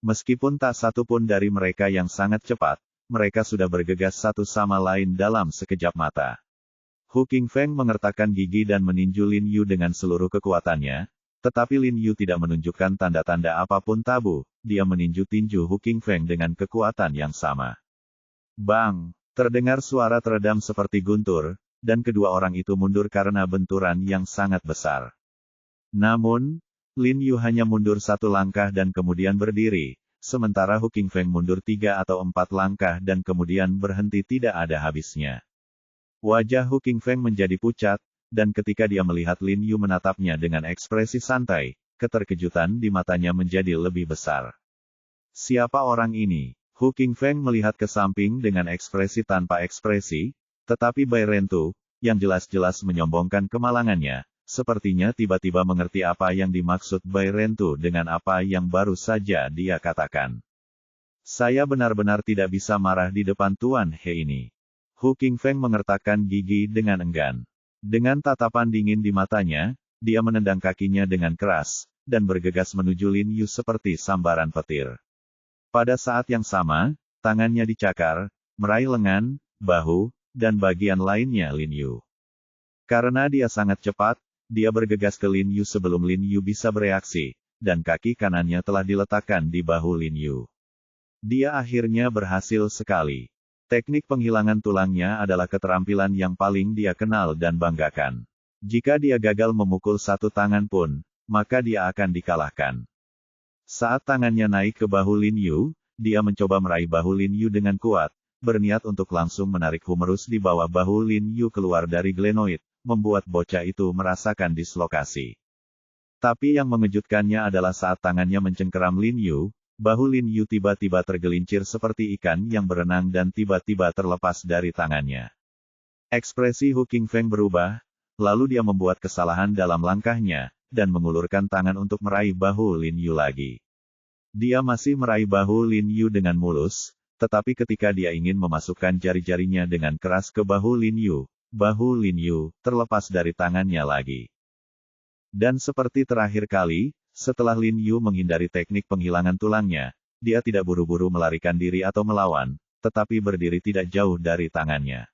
Meskipun tak satu pun dari mereka yang sangat cepat, mereka sudah bergegas satu sama lain dalam sekejap mata. Hu Qingfeng mengertakkan gigi dan meninju Lin Yu dengan seluruh kekuatannya, tetapi Lin Yu tidak menunjukkan tanda-tanda apapun tabu, dia meninju tinju Hu Qingfeng dengan kekuatan yang sama. Bang! Terdengar suara teredam seperti guntur, dan kedua orang itu mundur karena benturan yang sangat besar. Namun, Lin Yu hanya mundur 1 langkah dan kemudian berdiri, sementara Hu Qingfeng mundur 3 atau 4 langkah dan kemudian berhenti tidak ada habisnya. Wajah Hu Qingfeng menjadi pucat, dan ketika dia melihat Lin Yu menatapnya dengan ekspresi santai, keterkejutan di matanya menjadi lebih besar. Siapa orang ini? Hu Qingfeng melihat ke samping dengan ekspresi tanpa ekspresi, tetapi Bai Rentu, yang jelas-jelas menyombongkan kemalangannya, sepertinya tiba-tiba mengerti apa yang dimaksud Bai Rentu dengan apa yang baru saja dia katakan. Saya benar-benar tidak bisa marah di depan Tuan He ini. Hu Qingfeng mengertakkan gigi dengan enggan. Dengan tatapan dingin di matanya, dia menendang kakinya dengan keras, dan bergegas menuju Lin Yu seperti sambaran petir. Pada saat yang sama, tangannya dicakar, meraih lengan, bahu, dan bagian lainnya Lin Yu. Karena dia sangat cepat, dia bergegas ke Lin Yu sebelum Lin Yu bisa bereaksi, dan kaki kanannya telah diletakkan di bahu Lin Yu. Dia akhirnya berhasil sekali. Teknik penghilangan tulangnya adalah keterampilan yang paling dia kenal dan banggakan. Jika dia gagal memukul satu tangan pun, maka dia akan dikalahkan. Saat tangannya naik ke bahu Lin Yu, dia mencoba meraih bahu Lin Yu dengan kuat, berniat untuk langsung menarik humerus di bawah bahu Lin Yu keluar dari glenoid, membuat bocah itu merasakan dislokasi. Tapi yang mengejutkannya adalah saat tangannya mencengkeram Lin Yu, bahu Lin Yu tiba-tiba tergelincir seperti ikan yang berenang dan tiba-tiba terlepas dari tangannya. Ekspresi Hu Qingfeng berubah, lalu dia membuat kesalahan dalam langkahnya, dan mengulurkan tangan untuk meraih bahu Lin Yu lagi. Dia masih meraih bahu Lin Yu dengan mulus, tetapi ketika dia ingin memasukkan jari-jarinya dengan keras ke bahu Lin Yu, bahu Lin Yu terlepas dari tangannya lagi. Dan seperti terakhir kali, setelah Lin Yu menghindari teknik penghilangan tulangnya, dia tidak buru-buru melarikan diri atau melawan, tetapi berdiri tidak jauh dari tangannya.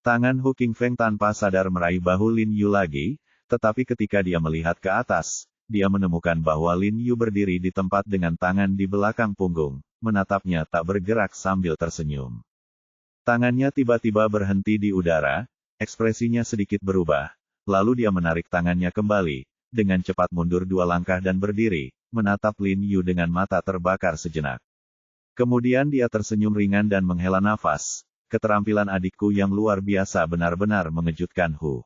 Tangan Hu Qingfeng tanpa sadar meraih bahu Lin Yu lagi, tetapi ketika dia melihat ke atas, dia menemukan bahwa Lin Yu berdiri di tempat dengan tangan di belakang punggung, menatapnya tak bergerak sambil tersenyum. Tangannya tiba-tiba berhenti di udara, ekspresinya sedikit berubah, lalu dia menarik tangannya kembali, dengan cepat mundur 2 langkah dan berdiri, menatap Lin Yu dengan mata terbakar sejenak. Kemudian dia tersenyum ringan dan menghela nafas. Keterampilan adikku yang luar biasa benar-benar mengejutkan Hu.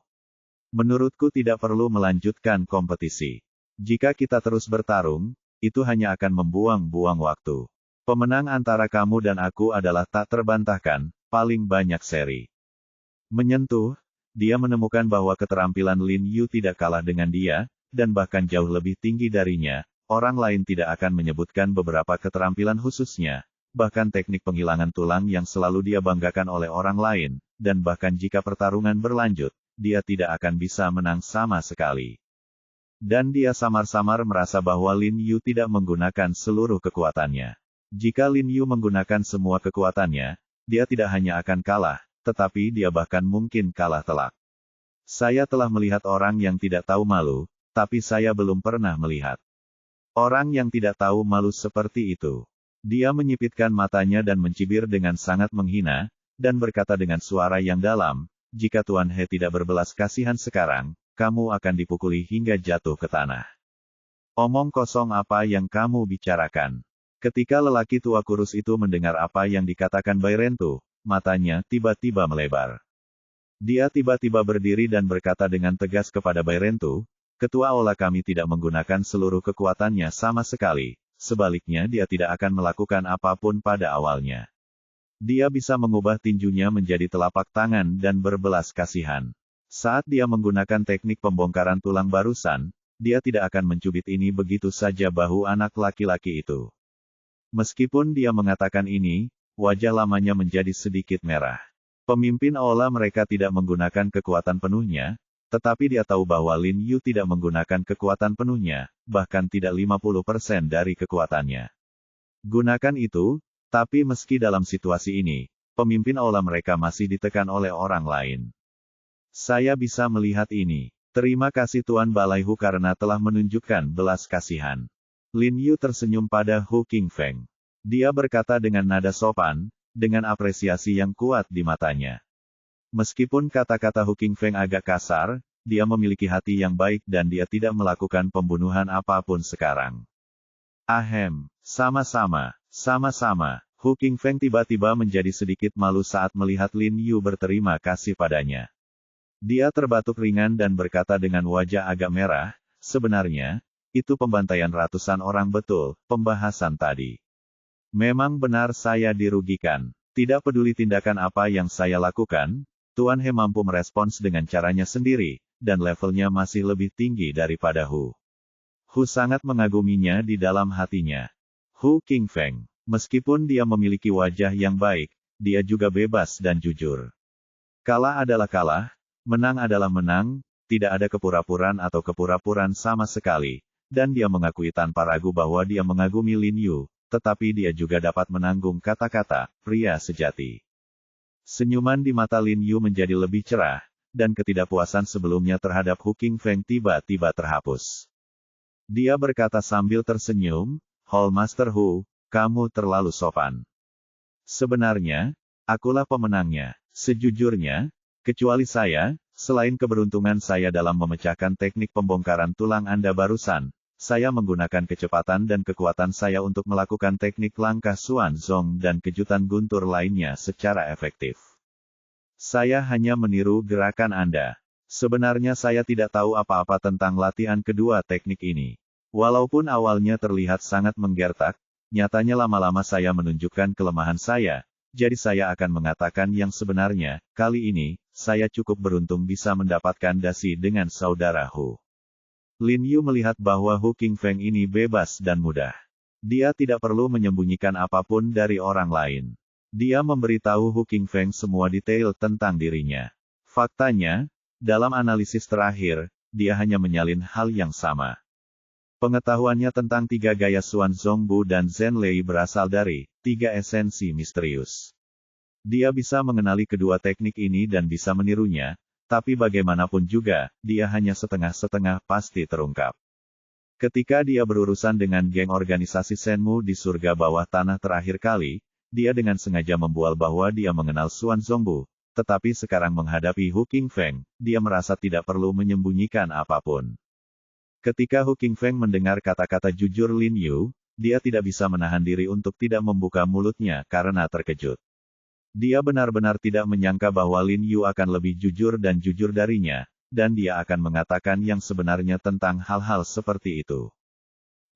Menurutku tidak perlu melanjutkan kompetisi. Jika kita terus bertarung, itu hanya akan membuang-buang waktu. Pemenang antara kamu dan aku adalah tak terbantahkan, paling banyak seri. Menyentuh, dia menemukan bahwa keterampilan Lin Yu tidak kalah dengan dia, dan bahkan jauh lebih tinggi darinya. Orang lain tidak akan menyebutkan beberapa keterampilan khususnya, bahkan teknik penghilangan tulang yang selalu dia banggakan oleh orang lain, dan bahkan jika pertarungan berlanjut, dia tidak akan bisa menang sama sekali. Dan dia samar-samar merasa bahwa Lin Yu tidak menggunakan seluruh kekuatannya. Jika Lin Yu menggunakan semua kekuatannya, dia tidak hanya akan kalah, tetapi dia bahkan mungkin kalah telak. Saya telah melihat orang yang tidak tahu malu, tapi saya belum pernah melihat orang yang tidak tahu malu seperti itu. Dia menyipitkan matanya dan mencibir dengan sangat menghina, dan berkata dengan suara yang dalam, jika Tuan He tidak berbelas kasihan sekarang, kamu akan dipukuli hingga jatuh ke tanah. Omong kosong apa yang kamu bicarakan? Ketika lelaki tua kurus itu mendengar apa yang dikatakan Bairentu, matanya tiba-tiba melebar. Dia tiba-tiba berdiri dan berkata dengan tegas kepada Bairentu, Ketua Ola kami tidak menggunakan seluruh kekuatannya sama sekali, sebaliknya dia tidak akan melakukan apapun pada awalnya. Dia bisa mengubah tinjunya menjadi telapak tangan dan berbelas kasihan. Saat dia menggunakan teknik pembongkaran tulang barusan, dia tidak akan mencubit ini begitu saja bahu anak laki-laki itu. Meskipun dia mengatakan ini, wajah lamanya menjadi sedikit merah. Pemimpin Ola mereka tidak menggunakan kekuatan penuhnya, tetapi dia tahu bahwa Lin Yu tidak menggunakan kekuatan penuhnya, bahkan tidak 50% dari kekuatannya. Gunakan itu, tapi meski dalam situasi ini, pemimpin Ola mereka masih ditekan oleh orang lain. Saya bisa melihat ini. Terima kasih Tuan Balaihu karena telah menunjukkan belas kasihan. Lin Yu tersenyum pada Hu Qingfeng. Dia berkata dengan nada sopan, dengan apresiasi yang kuat di matanya. Meskipun kata-kata Hu Qingfeng agak kasar, dia memiliki hati yang baik dan dia tidak melakukan pembunuhan apapun sekarang. Ahem, sama-sama. Hu Qingfeng tiba-tiba menjadi sedikit malu saat melihat Lin Yu berterima kasih padanya. Dia terbatuk ringan dan berkata dengan wajah agak merah, sebenarnya, itu pembantaian ratusan orang betul, pembahasan tadi. Memang benar saya dirugikan. Tidak peduli tindakan apa yang saya lakukan, Tuan He mampu merespons dengan caranya sendiri, dan levelnya masih lebih tinggi daripada Hu. Hu sangat mengaguminya di dalam hatinya. Hu Qingfeng, meskipun dia memiliki wajah yang baik, dia juga bebas dan jujur. Kalah adalah kalah, menang adalah menang, tidak ada kepura-puraan atau kepura-puraan sama sekali, dan dia mengakui tanpa ragu bahwa dia mengagumi Lin Yu, tetapi dia juga dapat menanggung kata-kata, pria sejati. Senyuman di mata Lin Yu menjadi lebih cerah, dan ketidakpuasan sebelumnya terhadap Hu Qingfeng tiba-tiba terhapus. Dia berkata sambil tersenyum, Hall Master Hu, kamu terlalu sopan. Sebenarnya, akulah pemenangnya. Sejujurnya, kecuali saya, selain keberuntungan saya dalam memecahkan teknik pembongkaran tulang Anda barusan, saya menggunakan kecepatan dan kekuatan saya untuk melakukan teknik langkah Xuan Zong dan kejutan guntur lainnya secara efektif. Saya hanya meniru gerakan Anda. Sebenarnya saya tidak tahu apa-apa tentang latihan kedua teknik ini. Walaupun awalnya terlihat sangat menggertak, nyatanya lama-lama saya menunjukkan kelemahan saya, jadi saya akan mengatakan yang sebenarnya, kali ini, saya cukup beruntung bisa mendapatkan dasi dengan saudara Hu. Lin Yu melihat bahwa Hu Qingfeng ini bebas dan mudah. Dia tidak perlu menyembunyikan apapun dari orang lain. Dia memberitahu Hu Qingfeng semua detail tentang dirinya. Faktanya, dalam analisis terakhir, dia hanya menyalin hal yang sama. Pengetahuannya tentang 3 gaya Xuan Zongbu dan Zhen Lei berasal dari 3 esensi misterius. Dia bisa mengenali kedua teknik ini dan bisa menirunya, tapi bagaimanapun juga, dia hanya setengah-setengah pasti terungkap. Ketika dia berurusan dengan geng organisasi Shenmu di surga bawah tanah terakhir kali, dia dengan sengaja membual bahwa dia mengenal Xuan Zongbu, tetapi sekarang menghadapi Hu Qingfeng, dia merasa tidak perlu menyembunyikan apapun. Ketika Hu Qingfeng mendengar kata-kata jujur Lin Yu, dia tidak bisa menahan diri untuk tidak membuka mulutnya karena terkejut. Dia benar-benar tidak menyangka bahwa Lin Yu akan lebih jujur dan jujur darinya, dan dia akan mengatakan yang sebenarnya tentang hal-hal seperti itu.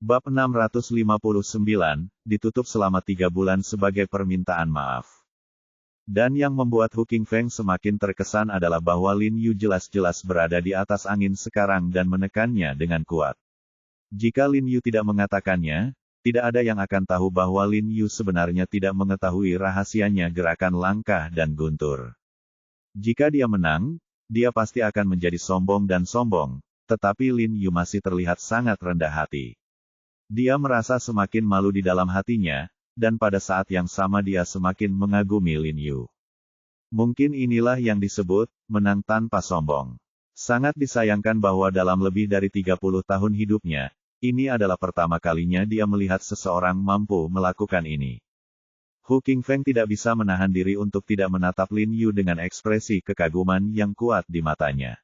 Bab 659, ditutup selama 3 bulan sebagai permintaan maaf. Dan yang membuat Hu Qingfeng semakin terkesan adalah bahwa Lin Yu jelas-jelas berada di atas angin sekarang dan menekannya dengan kuat. Jika Lin Yu tidak mengatakannya, tidak ada yang akan tahu bahwa Lin Yu sebenarnya tidak mengetahui rahasianya gerakan langkah dan guntur. Jika dia menang, dia pasti akan menjadi sombong dan sombong, tetapi Lin Yu masih terlihat sangat rendah hati. Dia merasa semakin malu di dalam hatinya, dan pada saat yang sama dia semakin mengagumi Lin Yu. Mungkin inilah yang disebut, menang tanpa sombong. Sangat disayangkan bahwa dalam lebih dari 30 tahun hidupnya, ini adalah pertama kalinya dia melihat seseorang mampu melakukan ini. Hu Qingfeng tidak bisa menahan diri untuk tidak menatap Lin Yu dengan ekspresi kekaguman yang kuat di matanya.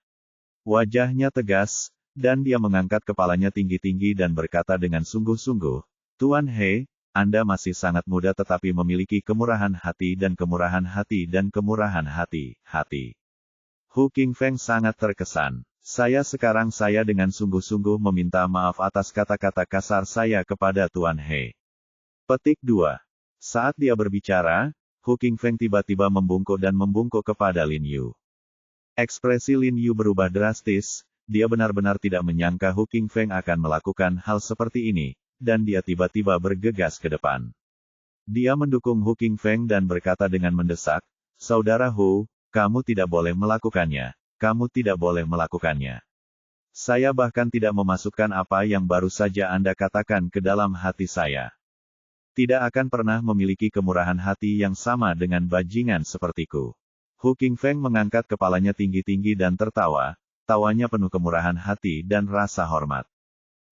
Wajahnya tegas, dan dia mengangkat kepalanya tinggi-tinggi dan berkata dengan sungguh-sungguh, Tuan He, Anda masih sangat muda tetapi memiliki kemurahan hati dan kemurahan hati dan kemurahan hati. Hu Qingfeng sangat terkesan. Saya dengan sungguh-sungguh meminta maaf atas kata-kata kasar saya kepada Tuan He. Petik 2. Saat dia berbicara, Hu Qingfeng tiba-tiba membungkuk kepada Lin Yu. Ekspresi Lin Yu berubah drastis, dia benar-benar tidak menyangka Hu Qingfeng akan melakukan hal seperti ini, dan dia tiba-tiba bergegas ke depan. Dia mendukung Hu Qingfeng dan berkata dengan mendesak, Saudara Hu, kamu tidak boleh melakukannya. Kamu tidak boleh melakukannya. Saya bahkan tidak memasukkan apa yang baru saja Anda katakan ke dalam hati saya. Tidak akan pernah memiliki kemurahan hati yang sama dengan bajingan sepertiku. Hu Qingfeng mengangkat kepalanya tinggi-tinggi dan tertawa, tawanya penuh kemurahan hati dan rasa hormat.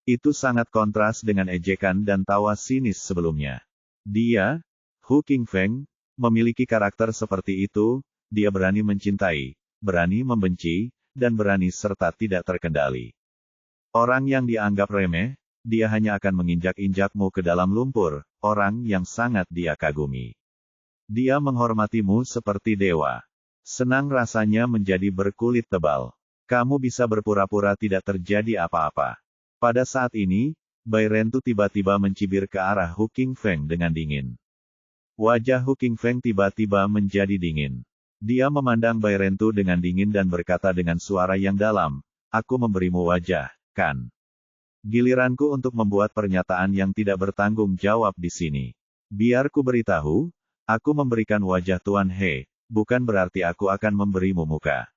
Itu sangat kontras dengan ejekan dan tawa sinis sebelumnya. Dia, Hu Qingfeng, memiliki karakter seperti itu, dia berani mencintai, berani membenci, dan berani serta tidak terkendali. Orang yang dianggap remeh, dia hanya akan menginjak-injakmu ke dalam lumpur, orang yang sangat dia kagumi. Dia menghormatimu seperti dewa. Senang rasanya menjadi berkulit tebal. Kamu bisa berpura-pura tidak terjadi apa-apa. Pada saat ini, Bai Rentu tiba-tiba mencibir ke arah Hu Qingfeng dengan dingin. Wajah Hu Qingfeng tiba-tiba menjadi dingin. Dia memandang Bai Rentu dengan dingin dan berkata dengan suara yang dalam, aku memberimu wajah, kan? Giliranku untuk membuat pernyataan yang tidak bertanggung jawab di sini. Biar ku beritahu, aku memberikan wajah Tuan He, bukan berarti aku akan memberimu muka.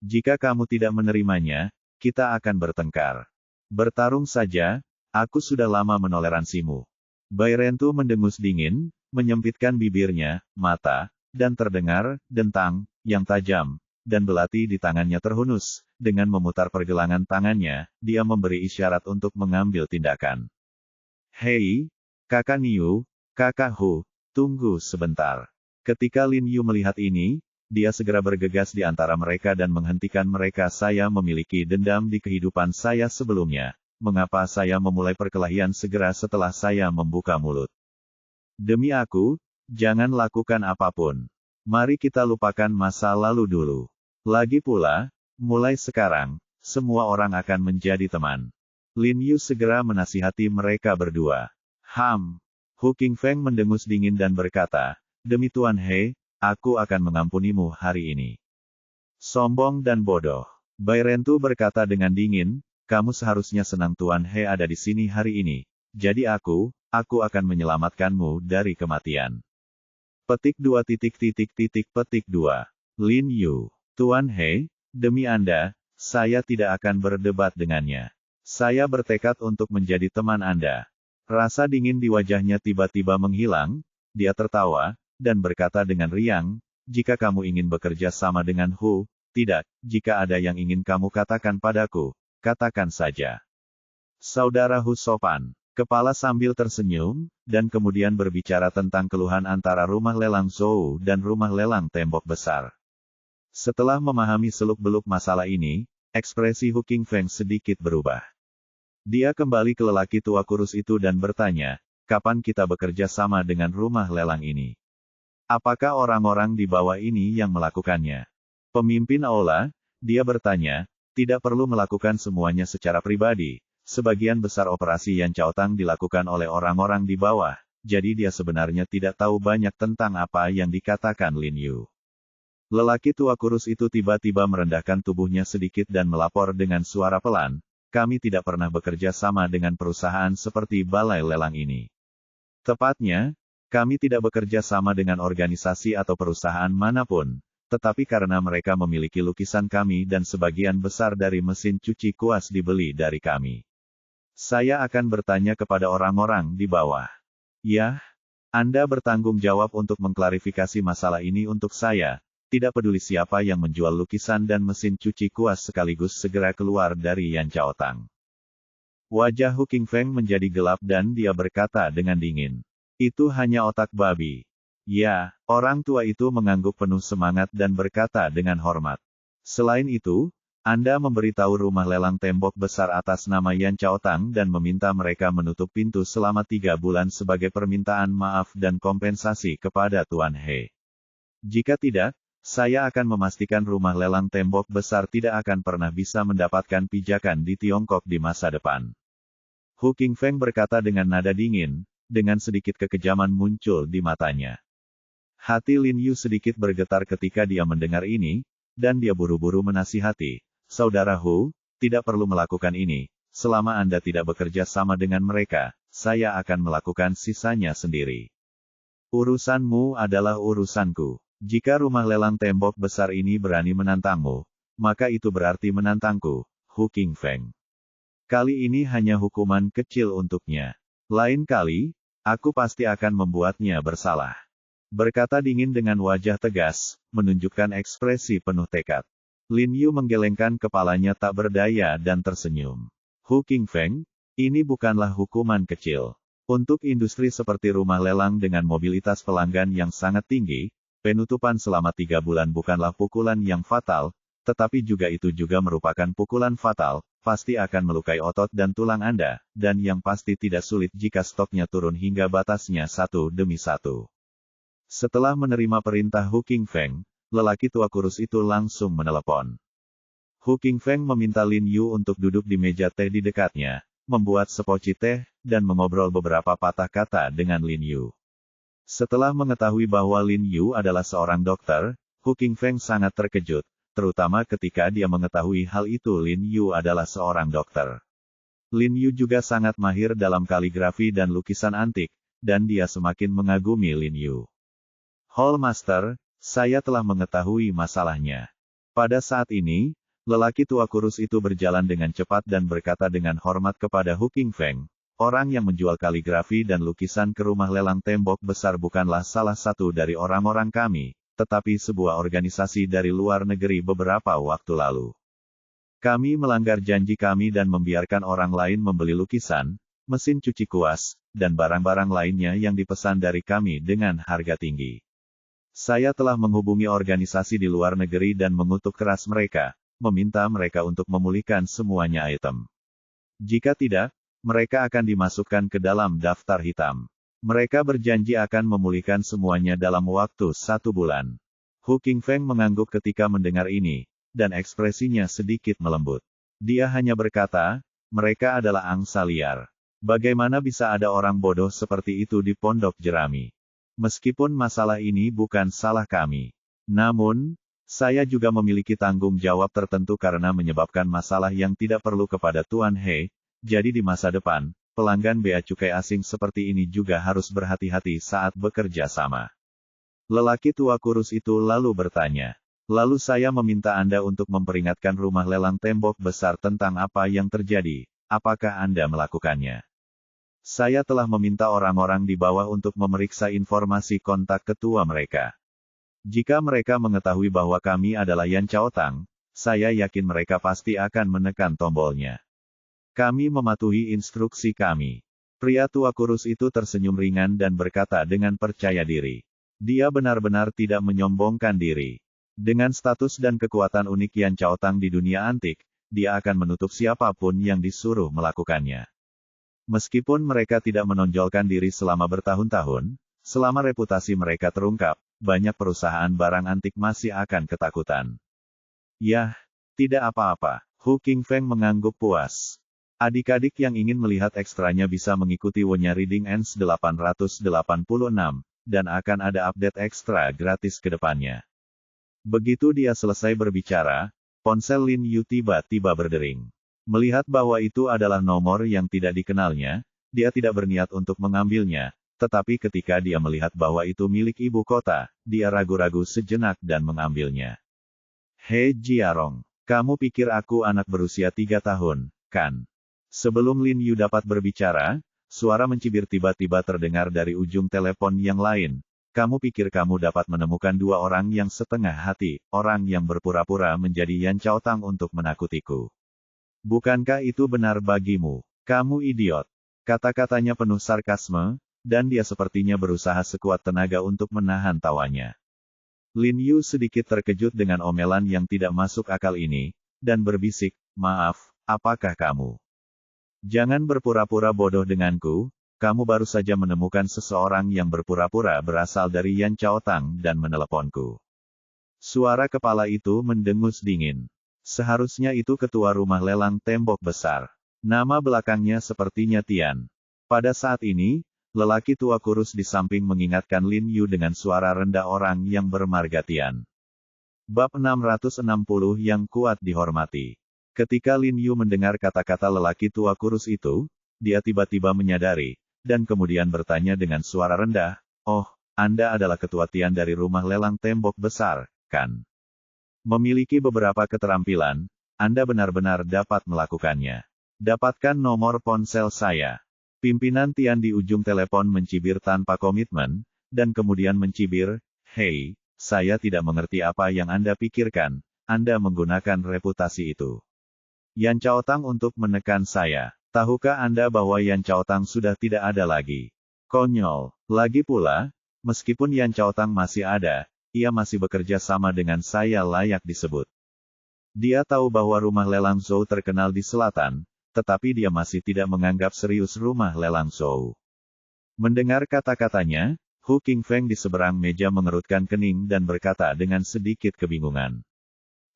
Jika kamu tidak menerimanya, kita akan bertengkar. Bertarung saja, aku sudah lama menoleransimu. Bai Rentu mendengus dingin, menyempitkan bibirnya, mata, dan terdengar dentang yang tajam, dan belati di tangannya terhunus. Dengan memutar pergelangan tangannya, dia memberi isyarat untuk mengambil tindakan. Hei, kakak Niu, kakak Hu, tunggu sebentar. Ketika Lin Yu melihat ini, dia segera bergegas di antara mereka dan menghentikan mereka. Saya memiliki dendam di kehidupan saya sebelumnya. Mengapa saya memulai perkelahian segera setelah saya membuka mulut? Demi aku, jangan lakukan apapun. Mari kita lupakan masa lalu dulu. Lagi pula, mulai sekarang, semua orang akan menjadi teman. Lin Yu segera menasihati mereka berdua. Hu Qingfeng mendengus dingin dan berkata, demi Tuan He, aku akan mengampunimu hari ini. Sombong dan bodoh. Bai Rentu berkata dengan dingin, kamu seharusnya senang Tuan He ada di sini hari ini. Jadi aku akan menyelamatkanmu dari kematian. Petik 2. Petik 2. Lin Yu. Tuan He, demi Anda, saya tidak akan berdebat dengannya. Saya bertekad untuk menjadi teman Anda. Rasa dingin di wajahnya tiba-tiba menghilang, dia tertawa, dan berkata dengan riang, jika kamu ingin bekerja sama dengan Hu, tidak, jika ada yang ingin kamu katakan padaku, katakan saja. Saudara Hu sopan. Kepala sambil tersenyum, dan kemudian berbicara tentang keluhan antara rumah lelang Zhou dan rumah lelang tembok besar. Setelah memahami seluk-beluk masalah ini, ekspresi Hu Qingfeng sedikit berubah. Dia kembali ke lelaki tua kurus itu dan bertanya, kapan kita bekerja sama dengan rumah lelang ini? Apakah orang-orang di bawah ini yang melakukannya? Pemimpin aula, dia bertanya, tidak perlu melakukan semuanya secara pribadi. Sebagian besar operasi Yan Chaotang dilakukan oleh orang-orang di bawah, jadi dia sebenarnya tidak tahu banyak tentang apa yang dikatakan Lin Yu. Lelaki tua kurus itu tiba-tiba merendahkan tubuhnya sedikit dan melapor dengan suara pelan, kami tidak pernah bekerja sama dengan perusahaan seperti balai lelang ini. Tepatnya, kami tidak bekerja sama dengan organisasi atau perusahaan manapun, tetapi karena mereka memiliki lukisan kami dan sebagian besar dari mesin cuci kuas dibeli dari kami. Saya akan bertanya kepada orang-orang di bawah. Ya, Anda bertanggung jawab untuk mengklarifikasi masalah ini untuk saya. Tidak peduli siapa yang menjual lukisan dan mesin cuci kuas sekaligus segera keluar dari Yan Chaotang. Wajah Hu Qingfeng menjadi gelap dan dia berkata dengan dingin. Itu hanya otak babi. Ya, orang tua itu mengangguk penuh semangat dan berkata dengan hormat. Selain itu, Anda memberitahu rumah lelang tembok besar atas nama Yan Chaotang dan meminta mereka menutup pintu selama 3 bulan sebagai permintaan maaf dan kompensasi kepada Tuan He. Jika tidak, saya akan memastikan rumah lelang tembok besar tidak akan pernah bisa mendapatkan pijakan di Tiongkok di masa depan. Hu Qingfeng berkata dengan nada dingin, dengan sedikit kekejaman muncul di matanya. Hati Lin Yu sedikit bergetar ketika dia mendengar ini, dan dia buru-buru menasihati, Saudara Hu, tidak perlu melakukan ini, selama Anda tidak bekerja sama dengan mereka, saya akan melakukan sisanya sendiri. Urusanmu adalah urusanku. Jika rumah lelang tembok besar ini berani menantangmu, maka itu berarti menantangku, Hu Qingfeng. Kali ini hanya hukuman kecil untuknya. Lain kali, aku pasti akan membuatnya bersalah. Berkata dingin dengan wajah tegas, menunjukkan ekspresi penuh tekad. Lin Yu menggelengkan kepalanya tak berdaya dan tersenyum. Hu Qingfeng, ini bukanlah hukuman kecil. Untuk industri seperti rumah lelang dengan mobilitas pelanggan yang sangat tinggi, penutupan selama 3 bulan bukanlah pukulan yang fatal, tetapi itu juga merupakan pukulan fatal, pasti akan melukai otot dan tulang Anda, dan yang pasti tidak sulit jika stoknya turun hingga batasnya satu demi satu. Setelah menerima perintah Hu Qingfeng, lelaki tua kurus itu langsung menelepon. Hu Qingfeng meminta Lin Yu untuk duduk di meja teh di dekatnya, membuat sepoci teh, dan mengobrol beberapa patah kata dengan Lin Yu. Setelah mengetahui bahwa Lin Yu adalah seorang dokter, Hu Qingfeng sangat terkejut, terutama ketika dia mengetahui hal itu Lin Yu adalah seorang dokter. Lin Yu juga sangat mahir dalam kaligrafi dan lukisan antik, dan dia semakin mengagumi Lin Yu. Hall Master, saya telah mengetahui masalahnya. Pada saat ini, lelaki tua kurus itu berjalan dengan cepat dan berkata dengan hormat kepada Hu Qingfeng, orang yang menjual kaligrafi dan lukisan ke rumah lelang tembok besar bukanlah salah satu dari orang-orang kami, tetapi sebuah organisasi dari luar negeri beberapa waktu lalu. Kami melanggar janji kami dan membiarkan orang lain membeli lukisan, mesin cuci kuas, dan barang-barang lainnya yang dipesan dari kami dengan harga tinggi. Saya telah menghubungi organisasi di luar negeri dan mengutuk keras mereka, meminta mereka untuk memulihkan semuanya item. Jika tidak, mereka akan dimasukkan ke dalam daftar hitam. Mereka berjanji akan memulihkan semuanya dalam waktu 1 bulan. Hu Qingfeng mengangguk ketika mendengar ini, dan ekspresinya sedikit melembut. Dia hanya berkata, mereka adalah angsa liar. Bagaimana bisa ada orang bodoh seperti itu di pondok jerami? Meskipun masalah ini bukan salah kami. Namun, saya juga memiliki tanggung jawab tertentu karena menyebabkan masalah yang tidak perlu kepada Tuan He, jadi di masa depan, pelanggan bea cukai asing seperti ini juga harus berhati-hati saat bekerja sama. Lelaki tua kurus itu lalu bertanya. Lalu saya meminta Anda untuk memperingatkan rumah lelang tembok besar tentang apa yang terjadi, apakah Anda melakukannya? Saya telah meminta orang-orang di bawah untuk memeriksa informasi kontak ketua mereka. Jika mereka mengetahui bahwa kami adalah Yan Chaotang, saya yakin mereka pasti akan menekan tombolnya. Kami mematuhi instruksi kami. Pria tua kurus itu tersenyum ringan dan berkata dengan percaya diri. Dia benar-benar tidak menyombongkan diri. Dengan status dan kekuatan unik Yan Chaotang di dunia antik, dia akan menutup siapapun yang disuruh melakukannya. Meskipun mereka tidak menonjolkan diri selama bertahun-tahun, selama reputasi mereka terungkap, banyak perusahaan barang antik masih akan ketakutan. Yah, tidak apa-apa, Hu Qingfeng mengangguk puas. Adik-adik yang ingin melihat ekstranya bisa mengikuti Wonya Reading Ends 886, dan akan ada update ekstra gratis ke depannya. Begitu dia selesai berbicara, ponsel Lin Yu tiba-tiba berdering. Melihat bahwa itu adalah nomor yang tidak dikenalnya, dia tidak berniat untuk mengambilnya, tetapi ketika dia melihat bahwa itu milik ibu kota, dia ragu-ragu sejenak dan mengambilnya. He Jiarong, kamu pikir aku anak berusia 3 tahun, kan? Sebelum Lin Yu dapat berbicara, suara mencibir tiba-tiba terdengar dari ujung telepon yang lain. Kamu pikir kamu dapat menemukan 2 orang yang setengah hati, orang yang berpura-pura menjadi Yan Chaotang untuk menakutiku. Bukankah itu benar bagimu? Kamu idiot. Kata-katanya penuh sarkasme, dan dia sepertinya berusaha sekuat tenaga untuk menahan tawanya. Lin Yu sedikit terkejut dengan omelan yang tidak masuk akal ini, dan berbisik, maaf, apakah kamu? Jangan berpura-pura bodoh denganku, kamu baru saja menemukan seseorang yang berpura-pura berasal dari Yan Chaotang dan meneleponku. Suara kepala itu mendengus dingin. Seharusnya itu ketua rumah lelang tembok besar. Nama belakangnya sepertinya Tian. Pada saat ini, lelaki tua kurus di samping mengingatkan Lin Yu dengan suara rendah orang yang bermarga Tian. Bab 660 yang kuat dihormati. Ketika Lin Yu mendengar kata-kata lelaki tua kurus itu, dia tiba-tiba menyadari, dan kemudian bertanya dengan suara rendah, "Oh, Anda adalah ketua Tian dari rumah lelang tembok besar, kan? Memiliki beberapa keterampilan, Anda benar-benar dapat melakukannya. Dapatkan nomor ponsel saya." Pimpinan Tian di ujung telepon mencibir tanpa komitmen, dan kemudian mencibir, "Hei, saya tidak mengerti apa yang Anda pikirkan, Anda menggunakan reputasi itu. Yan Chaotang untuk menekan saya. Tahukah Anda bahwa Yan Chaotang sudah tidak ada lagi? Konyol. Lagi pula, meskipun Yan Chaotang masih ada, ia masih bekerja sama dengan saya layak disebut. Dia tahu bahwa rumah lelang Zhou terkenal di selatan, tetapi dia masih tidak menganggap serius rumah lelang Zhou. Mendengar kata-katanya, Hu Qingfeng di seberang meja mengerutkan kening dan berkata dengan sedikit kebingungan.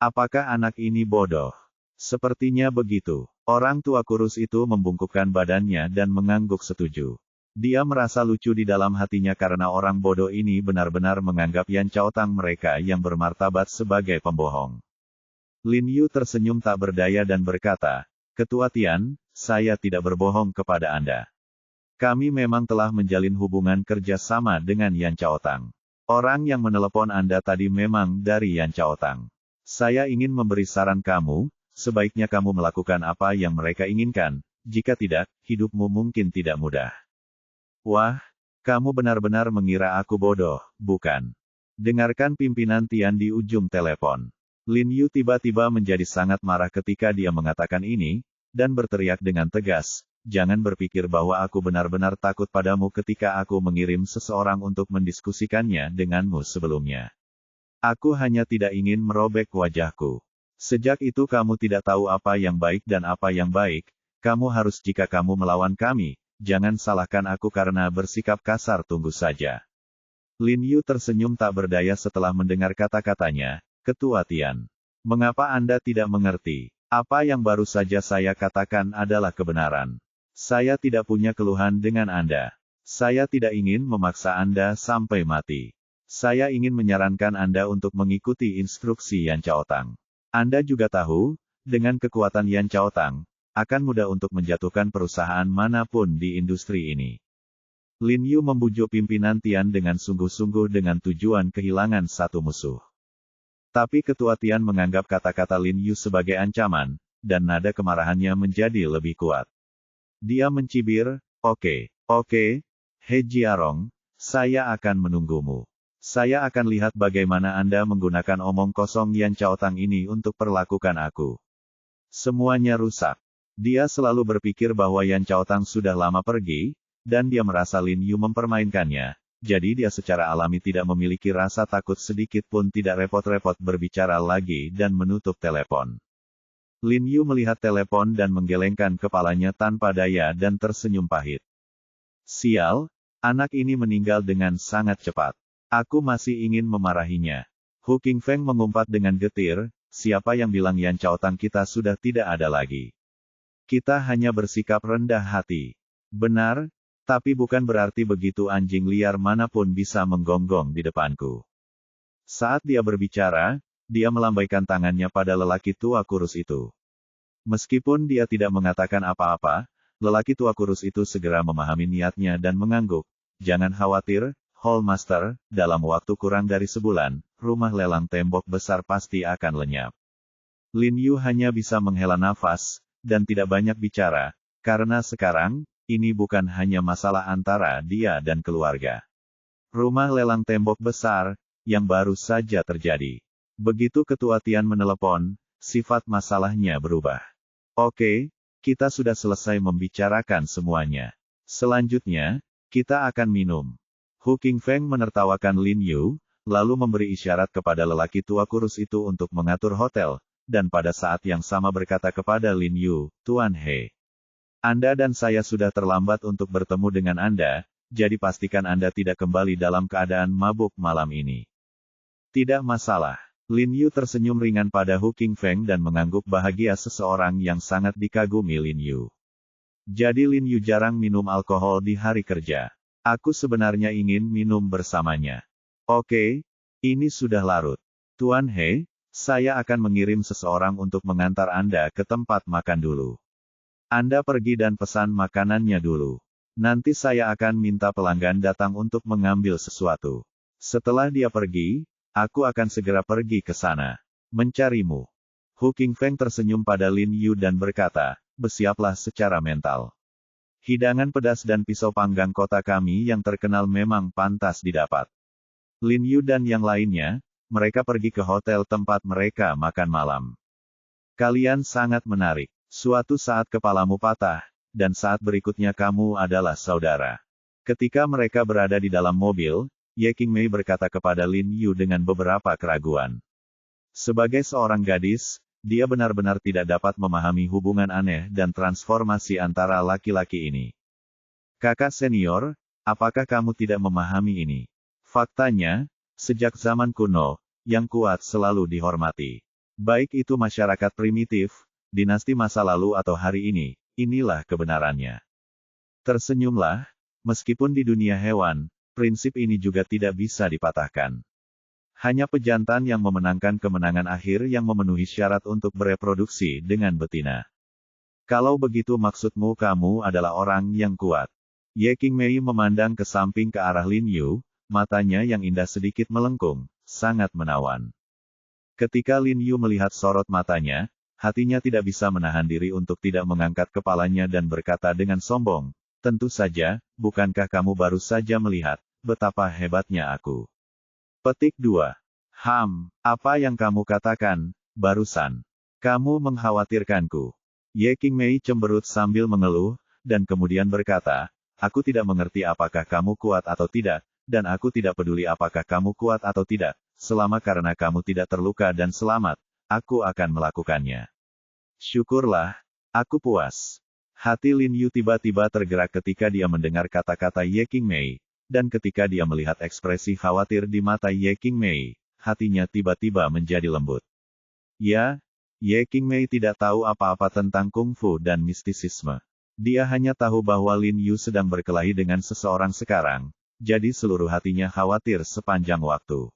Apakah anak ini bodoh? Sepertinya begitu. Orang tua kurus itu membungkukkan badannya dan mengangguk setuju. Dia merasa lucu di dalam hatinya karena orang bodoh ini benar-benar menganggap Yan Chaotang mereka yang bermartabat sebagai pembohong. Lin Yu tersenyum tak berdaya dan berkata, "Ketua Tian, saya tidak berbohong kepada Anda. Kami memang telah menjalin hubungan kerja sama dengan Yan Chaotang. Orang yang menelepon Anda tadi memang dari Yan Chaotang. Saya ingin memberi saran kamu, sebaiknya kamu melakukan apa yang mereka inginkan, jika tidak, hidupmu mungkin tidak mudah." Wah, kamu benar-benar mengira aku bodoh, bukan? Dengarkan pimpinan Tian di ujung telepon. Lin Yu tiba-tiba menjadi sangat marah ketika dia mengatakan ini, dan berteriak dengan tegas, jangan berpikir bahwa aku benar-benar takut padamu ketika aku mengirim seseorang untuk mendiskusikannya denganmu sebelumnya. Aku hanya tidak ingin merobek wajahku. Sejak itu kamu tidak tahu apa yang baik dan apa yang baik, kamu harus jika kamu melawan kami, jangan salahkan aku karena bersikap kasar tunggu saja. Lin Yu tersenyum tak berdaya setelah mendengar kata-katanya, Ketua Tian. Mengapa Anda tidak mengerti? Apa yang baru saja saya katakan adalah kebenaran. Saya tidak punya keluhan dengan Anda. Saya tidak ingin memaksa Anda sampai mati. Saya ingin menyarankan Anda untuk mengikuti instruksi Yan Chaotang. Anda juga tahu, dengan kekuatan Yan Chaotang, akan mudah untuk menjatuhkan perusahaan manapun di industri ini. Lin Yu membujuk pimpinan Tian dengan sungguh-sungguh dengan tujuan kehilangan satu musuh. Tapi Ketua Tian menganggap kata-kata Lin Yu sebagai ancaman, dan nada kemarahannya menjadi lebih kuat. Dia mencibir, oke, He Jiarong, saya akan menunggumu. Saya akan lihat bagaimana Anda menggunakan omong kosong Yan Chaotang ini untuk perlakukan aku. Semuanya rusak. Dia selalu berpikir bahwa Yan Chaotang sudah lama pergi, dan dia merasa Lin Yu mempermainkannya. Jadi dia secara alami tidak memiliki rasa takut sedikit pun tidak repot-repot berbicara lagi dan menutup telepon. Lin Yu melihat telepon dan menggelengkan kepalanya tanpa daya dan tersenyum pahit. Sial, anak ini meninggal dengan sangat cepat. Aku masih ingin memarahinya. Hu Qingfeng mengumpat dengan getir, siapa yang bilang Yan Chaotang kita sudah tidak ada lagi? Kita hanya bersikap rendah hati. Benar, tapi bukan berarti begitu anjing liar manapun bisa menggonggong di depanku. Saat dia berbicara, dia melambaikan tangannya pada lelaki tua kurus itu. Meskipun dia tidak mengatakan apa-apa, lelaki tua kurus itu segera memahami niatnya dan mengangguk. Jangan khawatir, Hall Master, dalam waktu kurang dari sebulan, rumah lelang tembok besar pasti akan lenyap. Lin Yu hanya bisa menghela nafas, dan tidak banyak bicara, karena sekarang, ini bukan hanya masalah antara dia dan keluarga. Rumah lelang tembok besar, yang baru saja terjadi. Begitu Ketua Tian menelepon, sifat masalahnya berubah. Oke, kita sudah selesai membicarakan semuanya. Selanjutnya, kita akan minum. Hu Qingfeng menertawakan Lin Yu, lalu memberi isyarat kepada lelaki tua kurus itu untuk mengatur hotel, dan pada saat yang sama berkata kepada Lin Yu, Tuan He. Anda dan saya sudah terlambat untuk bertemu dengan Anda, jadi pastikan Anda tidak kembali dalam keadaan mabuk malam ini. Tidak masalah. Lin Yu tersenyum ringan pada Hu Qingfeng dan mengangguk bahagia seseorang yang sangat dikagumi Lin Yu. Jadi Lin Yu jarang minum alkohol di hari kerja. Aku sebenarnya ingin minum bersamanya. Oke, ini sudah larut. Tuan He, saya akan mengirim seseorang untuk mengantar Anda ke tempat makan dulu. Anda pergi dan pesan makanannya dulu. Nanti saya akan minta pelanggan datang untuk mengambil sesuatu. Setelah dia pergi, aku akan segera pergi ke sana. Mencarimu. Hu Qingfeng tersenyum pada Lin Yu dan berkata, bersiaplah secara mental. Hidangan pedas dan pisau panggang kota kami yang terkenal memang pantas didapat. Lin Yu dan yang lainnya, mereka pergi ke hotel tempat mereka makan malam. Kalian sangat menarik. Suatu saat kepalamu patah, dan saat berikutnya kamu adalah saudara. Ketika mereka berada di dalam mobil, Ye Qingmei berkata kepada Lin Yu dengan beberapa keraguan. Sebagai seorang gadis, dia benar-benar tidak dapat memahami hubungan aneh dan transformasi antara laki-laki ini. Kakak senior, apakah kamu tidak memahami ini? Faktanya, sejak zaman kuno, yang kuat selalu dihormati. Baik itu masyarakat primitif, dinasti masa lalu atau hari ini, inilah kebenarannya. Tersenyumlah, meskipun di dunia hewan, prinsip ini juga tidak bisa dipatahkan. Hanya pejantan yang memenangkan kemenangan akhir yang memenuhi syarat untuk bereproduksi dengan betina. Kalau begitu maksudmu kamu adalah orang yang kuat. Ye Qingmei memandang ke samping ke arah Lin Yu, matanya yang indah sedikit melengkung, sangat menawan. Ketika Lin Yu melihat sorot matanya, hatinya tidak bisa menahan diri untuk tidak mengangkat kepalanya dan berkata dengan sombong, tentu saja, bukankah kamu baru saja melihat, betapa hebatnya aku? Petik 2. Apa yang kamu katakan, barusan? Kamu mengkhawatirkanku. Ye Qingmei cemberut sambil mengeluh, dan kemudian berkata, aku tidak mengerti apakah kamu kuat atau tidak, dan aku tidak peduli apakah kamu kuat atau tidak, selama karena kamu tidak terluka dan selamat, aku akan melakukannya. Syukurlah, aku puas. Hati Lin Yu tiba-tiba tergerak ketika dia mendengar kata-kata Ye Qingmei, dan ketika dia melihat ekspresi khawatir di mata Ye Qingmei, hatinya tiba-tiba menjadi lembut. Ya, Ye Qingmei tidak tahu apa-apa tentang kungfu dan mistisisme. Dia hanya tahu bahwa Lin Yu sedang berkelahi dengan seseorang sekarang, jadi seluruh hatinya khawatir sepanjang waktu.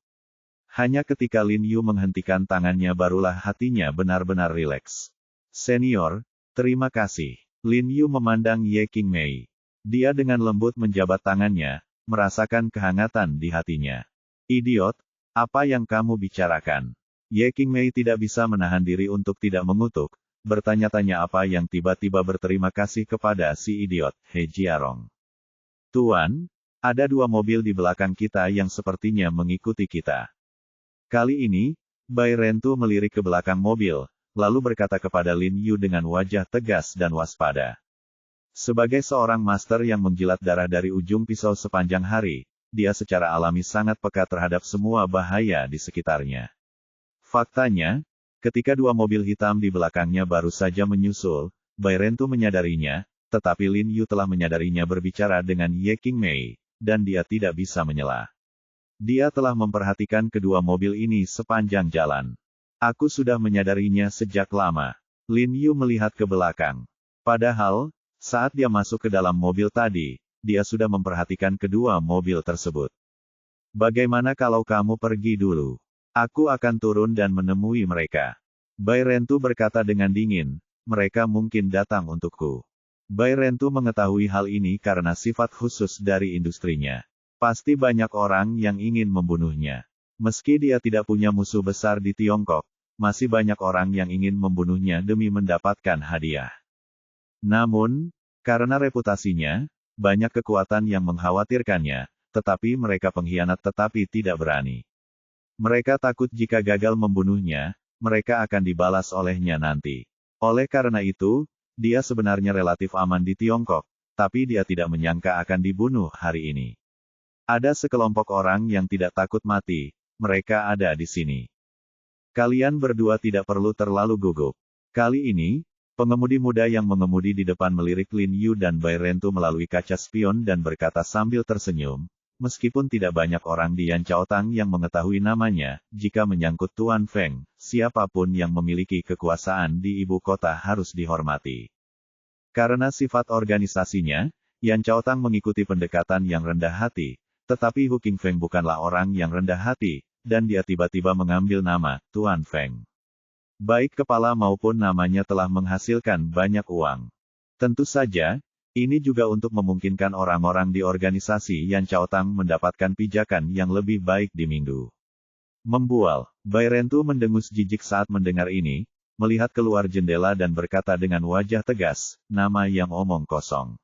Hanya ketika Lin Yu menghentikan tangannya barulah hatinya benar-benar rileks. Senior, terima kasih. Lin Yu memandang Ye Qingmei. Dia dengan lembut menjabat tangannya, merasakan kehangatan di hatinya. Idiot, apa yang kamu bicarakan? Ye Qingmei tidak bisa menahan diri untuk tidak mengutuk, bertanya-tanya apa yang tiba-tiba berterima kasih kepada si idiot, He Jiarong. Tuan, ada 2 mobil di belakang kita yang sepertinya mengikuti kita. Kali ini, Bai Rentu melirik ke belakang mobil, lalu berkata kepada Lin Yu dengan wajah tegas dan waspada. Sebagai seorang master yang menjilat darah dari ujung pisau sepanjang hari, dia secara alami sangat peka terhadap semua bahaya di sekitarnya. Faktanya, ketika 2 mobil hitam di belakangnya baru saja menyusul, Bai Rentu menyadarinya, tetapi Lin Yu telah menyadarinya berbicara dengan Ye Qingmei, dan dia tidak bisa menyela. Dia telah memperhatikan kedua mobil ini sepanjang jalan. Aku sudah menyadarinya sejak lama. Lin Yu melihat ke belakang. Padahal, saat dia masuk ke dalam mobil tadi, dia sudah memperhatikan kedua mobil tersebut. Bagaimana kalau kamu pergi dulu? Aku akan turun dan menemui mereka. Bai Rentu berkata dengan dingin, mereka mungkin datang untukku. Bai Rentu mengetahui hal ini karena sifat khusus dari industrinya. Pasti banyak orang yang ingin membunuhnya. Meski dia tidak punya musuh besar di Tiongkok, masih banyak orang yang ingin membunuhnya demi mendapatkan hadiah. Namun, karena reputasinya, banyak kekuatan yang mengkhawatirkannya, tetapi mereka pengkhianat tetapi tidak berani. Mereka takut jika gagal membunuhnya, mereka akan dibalas olehnya nanti. Oleh karena itu, dia sebenarnya relatif aman di Tiongkok, tapi dia tidak menyangka akan dibunuh hari ini. Ada sekelompok orang yang tidak takut mati, mereka ada di sini. Kalian berdua tidak perlu terlalu gugup. Kali ini, pengemudi muda yang mengemudi di depan melirik Lin Yu dan Bai Rentu melalui kaca spion dan berkata sambil tersenyum, meskipun tidak banyak orang di Yan Chaotang yang mengetahui namanya, jika menyangkut Tuan Feng, siapapun yang memiliki kekuasaan di ibu kota harus dihormati. Karena sifat organisasinya, Yan Chaotang mengikuti pendekatan yang rendah hati, tetapi Hu Qingfeng bukanlah orang yang rendah hati, dan dia tiba-tiba mengambil nama, Tuan Feng. Baik kepala maupun namanya telah menghasilkan banyak uang. Tentu saja, ini juga untuk memungkinkan orang-orang di organisasi Yan Chaotang mendapatkan pijakan yang lebih baik di minggu. Membual, Bai Rentu mendengus jijik saat mendengar ini, melihat keluar jendela dan berkata dengan wajah tegas, nama yang omong kosong.